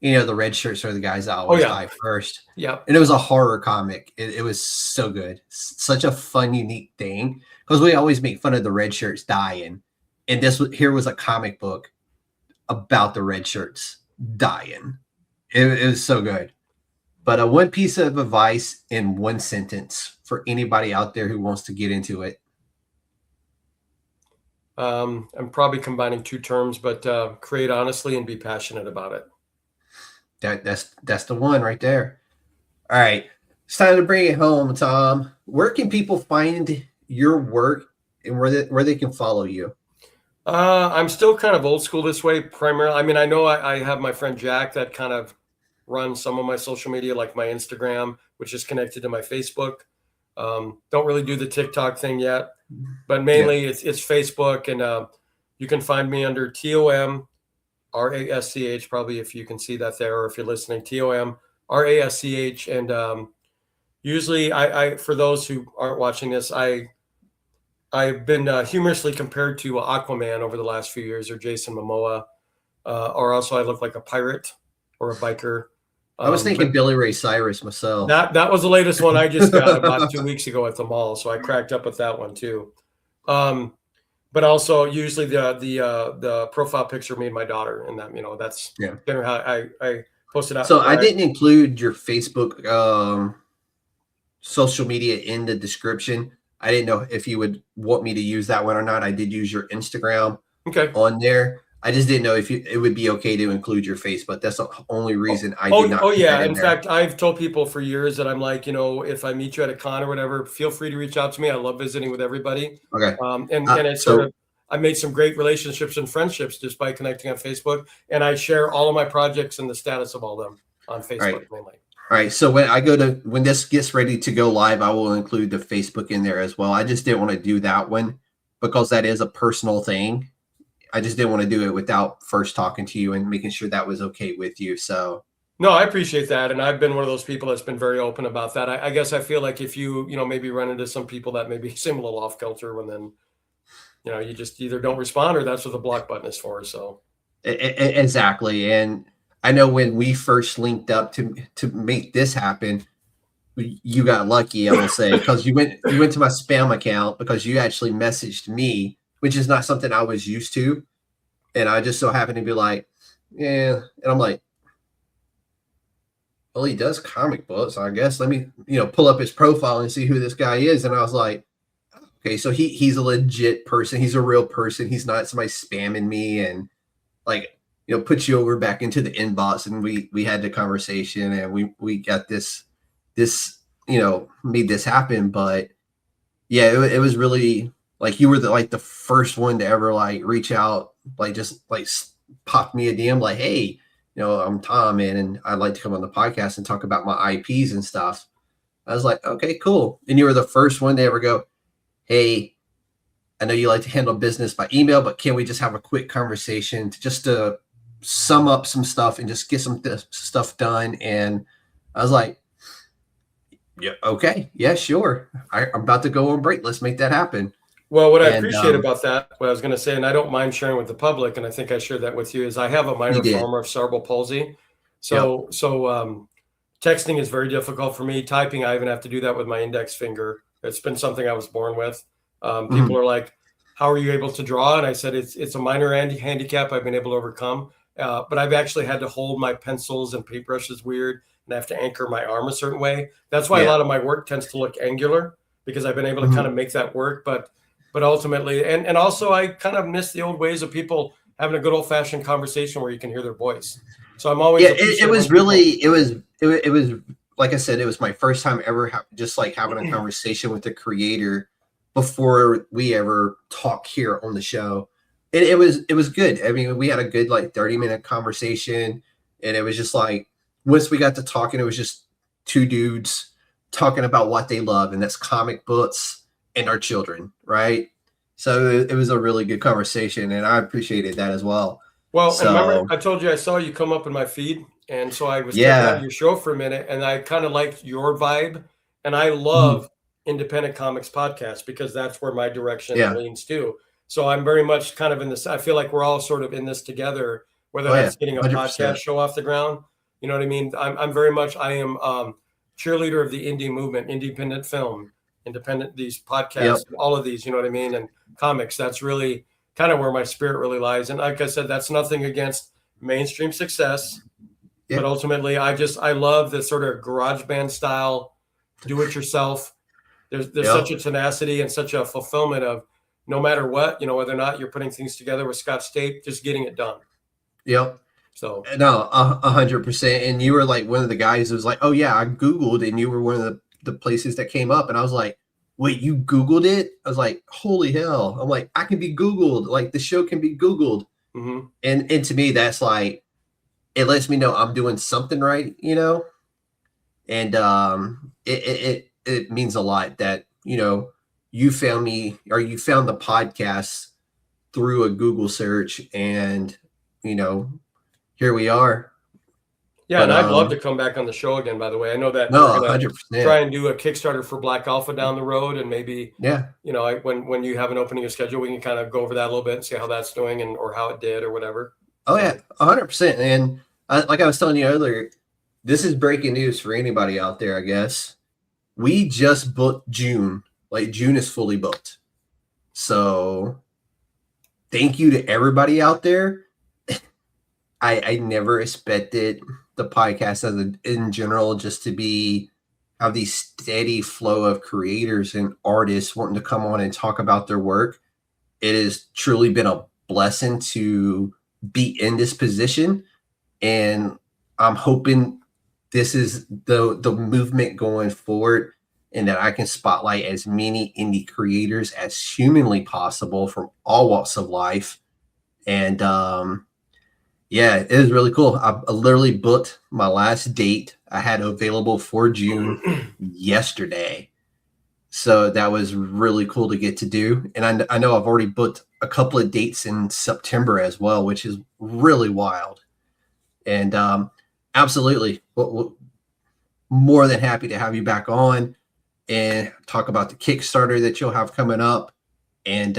The red shirts are the guys that always die first. Yeah. And it was a horror comic. It was so good. Such a fun, unique thing. Because we always make fun of the red shirts dying. And here was a comic book about the red shirts dying. It was so good. But one piece of advice in one sentence for anybody out there who wants to get into it. I'm probably combining two terms, but create honestly and be passionate about it. That's the one right there. All right. It's time to bring it home, Tom. Where can people find your work and where they can follow you? I'm still kind of old school this way, primarily. I mean, I know I have my friend Jack that kind of runs some of my social media, like my Instagram, which is connected to my Facebook. Don't really do the TikTok thing yet, but mainly it's Facebook, and you can find me under TOM RASCH, probably, if you can see that there, or if you're listening, TOM RASCH. And usually I for those who aren't watching this, I've been humorously compared to Aquaman over the last few years, or Jason Momoa, or also I look like a pirate or a biker. I was thinking Billy Ray Cyrus myself. That was the latest one I just got about 2 weeks ago at the mall, so I cracked up with that one too. But also usually the profile picture me and my daughter, and that that's generally how I posted out. So I didn't include your Facebook social media in the description. I didn't know if you would want me to use that one or not. I did use your Instagram on there. I just didn't know if it would be okay to include your Facebook. That's the only reason I did not. Oh yeah. In fact, I've told people for years that I'm like, if I meet you at a con or whatever, feel free to reach out to me. I love visiting with everybody. Okay. And it's I made some great relationships and friendships just by connecting on Facebook, and I share all of my projects and the status of all of them on Facebook mainly. All right. So when this gets ready to go live, I will include the Facebook in there as well. I just didn't want to do that one because that is a personal thing. I just didn't want to do it without first talking to you and making sure that was okay with you. So no, I appreciate that. And I've been one of those people that's been very open about that. I guess I feel like if you maybe run into some people that maybe seem a little off kilter, and then, you just either don't respond or that's what the block button is for. So exactly. And I know when we first linked up to make this happen, you got lucky, I will say, because you went to my spam account because you actually messaged me, which is not something I was used to. And I just so happened to be like, yeah. And I'm like, well, he does comic books. I guess let me, pull up his profile and see who this guy is. And I was like, okay, so he's a legit person. He's a real person. He's not somebody spamming me and put you over back into the inbox. And we had the conversation and we got this, made this happen. But yeah, it was really like you were the first one to ever reach out, just pop me a DM like, hey, I'm Tom, and I'd like to come on the podcast and talk about my IPs and stuff. I was like, okay, cool. And you were the first one to ever go, hey, I know you like to handle business by email, but can we just have a quick conversation to sum up some stuff and just get some stuff done? And I was like, yeah, okay, yeah, sure. I'm about to go on break. Let's make that happen. Well, what I appreciate about that, what I was going to say, and I don't mind sharing with the public, and I think I shared that with you, is I have a minor form of cerebral palsy. So texting is very difficult for me. Typing, I even have to do that with my index finger. It's been something I was born with. People are like, how are you able to draw? And I said, it's a minor handicap I've been able to overcome. But I've actually had to hold my pencils and paintbrushes weird, and I have to anchor my arm a certain way. That's why a lot of my work tends to look angular, because I've been able to kind of make that work. But ultimately, and also I kind of miss the old ways of people having a good old fashioned conversation where you can hear their voice. So I'm always it was like I said, it was my first time ever just having a conversation with the creator. before we ever talk here on the show. And it was good. I mean, we had a good like 30-minute conversation, and it was just like once we got to talking, it was just two dudes talking about what they love, and that's comic books and our children, right? So it was a really good conversation, and I appreciated that as well. Well, So, and remember, I told you I saw you come up in my feed, and so I was checking yeah, out your show for a minute, and I kind of liked your vibe, and I mhm, love independent comics podcasts because that's where my direction yeah, leans to. So I'm very much kind of in this. I feel like we're all sort of in this together, whether oh yeah, that's getting a podcast 100%. show off the ground. You know what I mean? I'm very much. I am cheerleader of the indie movement, independent film, independent these podcasts, Yep, all of these. You know what I mean? And comics. That's really kind of where my spirit really lies. And like I said, that's nothing against mainstream success, but yeah, ultimately, I love the sort of garage band style, do it yourself. There's such yep, a tenacity and such a fulfillment of no matter what, whether or not you're putting things together with Scotch tape, just getting it done. yep. So No, 100%. And you were like one of the guys who was like, "Oh yeah, I Googled," and you were one of the places that came up, and I was like, "Wait, you Googled it?" I was like, "Holy hell!" I'm like, "I can be Googled. Like the show can be Googled," mhm. and to me, that's like it lets me know I'm doing something right, and it means a lot that you found me or you found the podcast through a Google search, and you know here we are. Yeah, But and I'd love to come back on the show again, by the way. I know that we're no, gonna 100%. try and do a Kickstarter for Black Alpha down the road, and maybe, Yeah. when you have an opening of schedule, we can kind of go over that a little bit and see how that's doing and or how it did or whatever. Oh yeah, So 100%. And like I was telling you earlier, this is breaking news for anybody out there. I guess we just booked June. Like June is fully booked. So thank you to everybody out there. I never expected the podcast in general just to be have these steady flow of creators and artists wanting to come on and talk about their work. It has truly been a blessing to be in this position, and I'm hoping this is the movement going forward, and that I can spotlight as many indie creators as humanly possible from all walks of life. And yeah, it is really cool. I literally booked my last date I had available for June yesterday. So that was really cool to get to do. And I know I've already booked a couple of dates in September as well, which is really wild. And absolutely, more than happy to have you back on and talk about the Kickstarter that you'll have coming up, and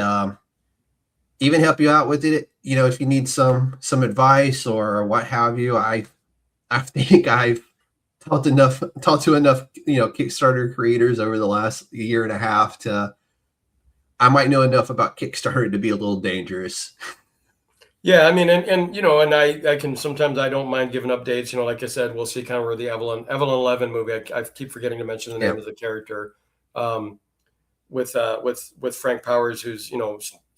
even help you out with it. If you need some advice or what have you. I think I've talked to enough Kickstarter creators over the last year and a half to I might know enough about Kickstarter to be a little dangerous. yeah, I mean, and I can sometimes I don't mind giving updates. Like I said, we'll see kind of where the Evelyn 11 movie. I keep forgetting to mention the name Yeah, of the character, um, with Frank Powers, who's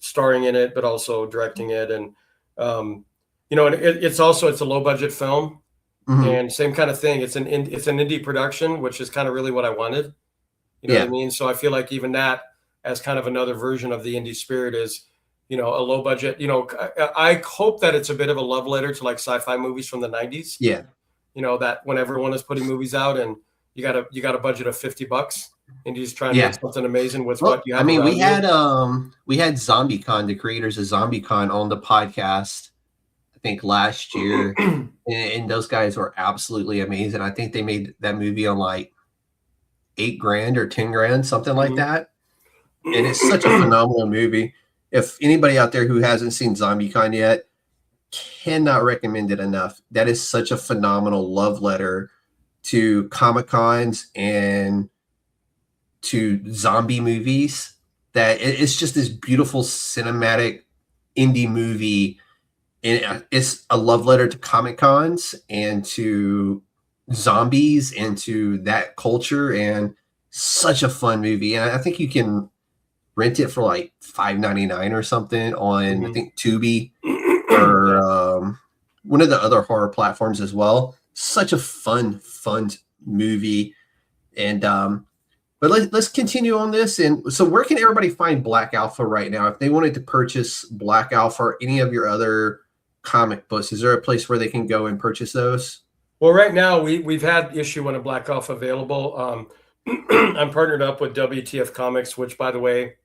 starring in it, but also directing it, and and it's a low budget film, hmm, and same kind of thing. It's an indie production, which is kind of really what I wanted. You know what I yeah, mean? So I feel like even that as kind of another version of the indie spirit is, a low budget. I hope that it's a bit of a love letter to like sci-fi movies from the 90s. yeah. That when everyone is putting movies out and you got a budget of $50 and you just try and make Yeah. something amazing with what Well, you I have mean, around you. we had ZombieCon, the creators of ZombieCon, on the podcast, I think last year, and those guys were absolutely amazing. I think they made that movie on like 8 grand or 10 grand, something like Mhm. that. And it's such a phenomenal movie. If anybody out there who hasn't seen ZombieCon yet, cannot recommend it enough. That is such a phenomenal love letter to Comic Cons and to zombie movies, that it's just this beautiful cinematic indie movie. And it's a love letter to Comic Cons and to zombies and to that culture, and such a fun movie. And I think you can rent it for like $5.99 or something on, I Mhm. think, Tubi or Yeah. one of the other horror platforms as well. Such a fun movie. And But let's continue on this. And so where can everybody find Black Alpha right now? If they wanted to purchase Black Alpha or any of your other comic books, is there a place where they can go and purchase those? Well, right now we've had issue 1 of Black Alpha available. I'm partnered up with WTF Comics, which, by the way,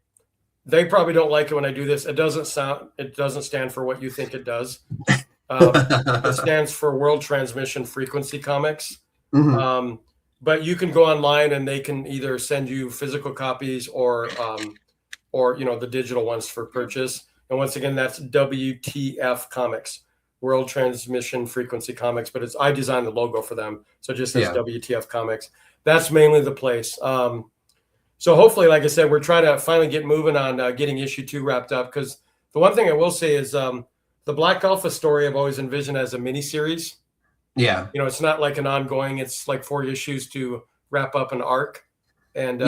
they probably don't like it when I do this. It doesn't stand for what you think it does. It stands for World Transmission Frequency Comics. Mhm. But you can go online and they can either send you physical copies or the digital ones for purchase. And once again, that's WTF Comics, World Transmission Frequency Comics. But I designed the logo for them, so it just says WTF Comics. That's mainly the place. So hopefully, like I said, we're trying to finally get moving on getting issue 2 wrapped up. Because the one thing I will say is the Black Alpha story I've always envisioned as a miniseries. Yeah. It's not like an ongoing. It's like 4 issues to wrap up an arc, and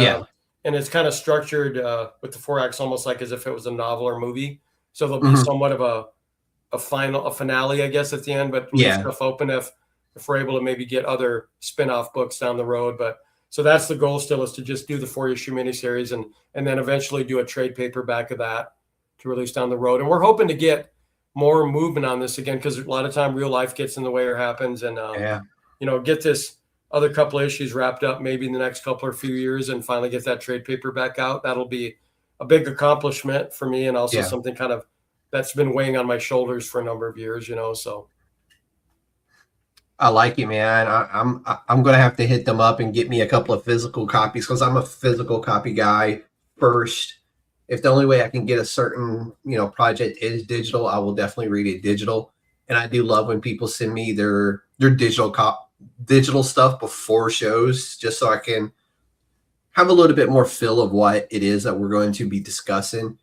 it's kind of structured with the 4 acts almost like as if it was a novel or movie. So there'll be somewhat of a finale, I guess, at the end, but leave stuff open if we're able to maybe get other spin-off books down the road. But so that's the goal still, is to just do the 4-issue miniseries and then eventually do a trade paperback of that to release down the road. And we're hoping to get more movement on this again, because a lot of time real life gets in the way or happens, and get this other couple of issues wrapped up maybe in the next couple or few years and finally get that trade paperback out. That'll be a big accomplishment for me, and also something kind of that's been weighing on my shoulders for a number of years, so. I like it, man. I'm gonna have to hit them up and get me a couple of physical copies, because I'm a physical copy guy first. If the only way I can get a certain project is digital, I will definitely read it digital. And I do love when people send me their digital stuff before shows, just so I can have a little bit more feel of what it is that we're going to be discussing.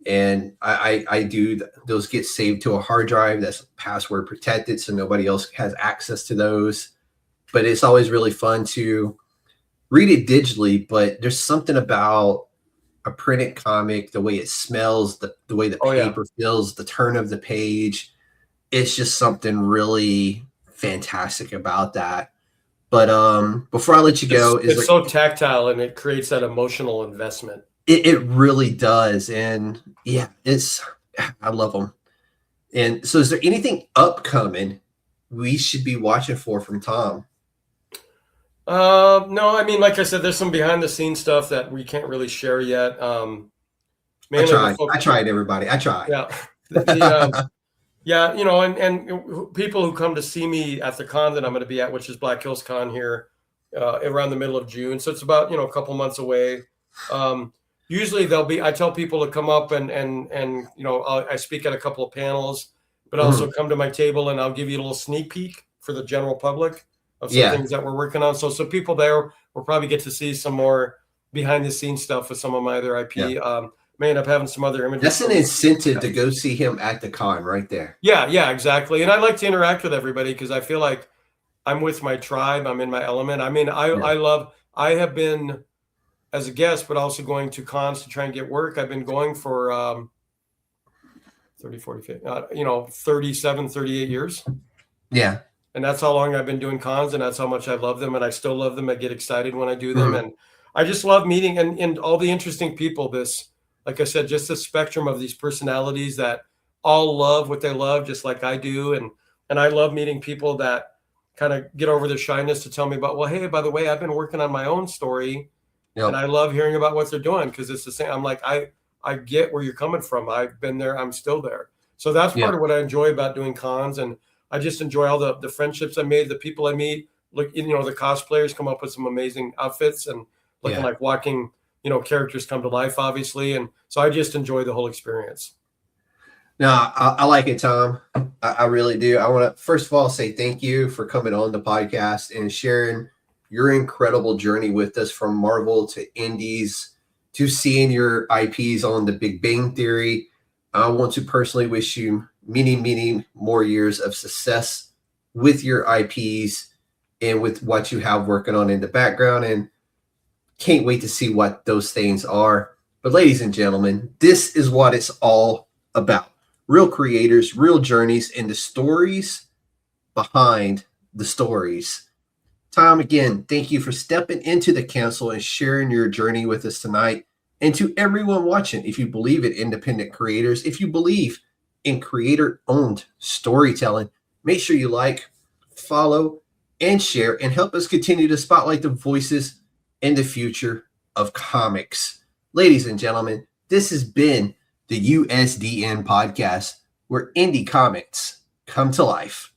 And I do those get saved to a hard drive that's password protected, so nobody else has access to those. But it's always really fun to read it digitally. But there's something about a printed comic, the way it smells, the way the paper feels, the turn of the page. It's just something really fantastic about that. But before I let you go, it's so tactile, and it creates that emotional investment. It really does. And I love them. And so is there anything upcoming we should be watching for from Tom? No, I mean, like I said, there's some behind the scenes stuff that we can't really share yet. I tried, everybody. I tried. Yeah. And people who come to see me at the con that I'm going to be at, which is Black Hills Con here, around the middle of June. So it's about, a couple months away. Usually I tell people to come up and I speak at a couple of panels, but also come to my table and I'll give you a little sneak peek for the general public of some things that we're working on. So people there will probably get to see some more behind the scenes stuff with some of my other IP. May end up having some other images. That's an incentive to go see him at the con right there. Yeah, exactly. And I like to interact with everybody because I feel like I'm with my tribe. I'm in my element. I mean, I have been as a guest, but also going to cons to try and get work. I've been going for 30, 40, 50, 37, 38 years. Yeah. And that's how long I've been doing cons, and that's how much I love them. And I still love them. I get excited when I do them. And I just love meeting and all the interesting people. Like I said, just the spectrum of these personalities that all love what they love, just like I do. And I love meeting people that kind of get over their shyness to tell me about, well, hey, by the way, I've been working on my own story. Yep. And I love hearing about what they're doing, because it's the same. I'm like, I get where you're coming from. I've been there. I'm still there. So that's part of what I enjoy about doing cons. And I just enjoy all the friendships I made, the people I meet. Look, the cosplayers come up with some amazing outfits and looking like walking, characters come to life, obviously. And so I just enjoy the whole experience. No, I like it, Tom. I really do. I want to, first of all, say thank you for coming on the podcast and sharing your incredible journey with us, from Marvel to indies to seeing your IPs on the Big Bang Theory. I want to personally wish you many, many more years of success with your IPs and with what you have working on in the background, and can't wait to see what those things are. But ladies and gentlemen, this is what it's all about. Real creators, real journeys, and the stories behind the stories. Tom, again, thank you for stepping into the council and sharing your journey with us tonight. And to everyone watching, if you believe in independent creators, if you believe in creator-owned storytelling, make sure you like, follow, and share, and help us continue to spotlight the voices and the future of comics. Ladies and gentlemen, this has been the USDN podcast, where indie comics come to life.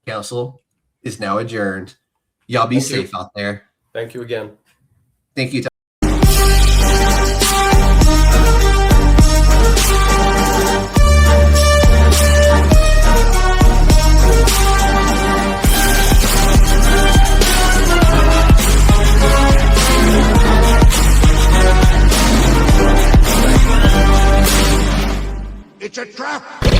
Council is now adjourned. Y'all be safe out there. Thank you again. Thank you, Tom. It's a trap!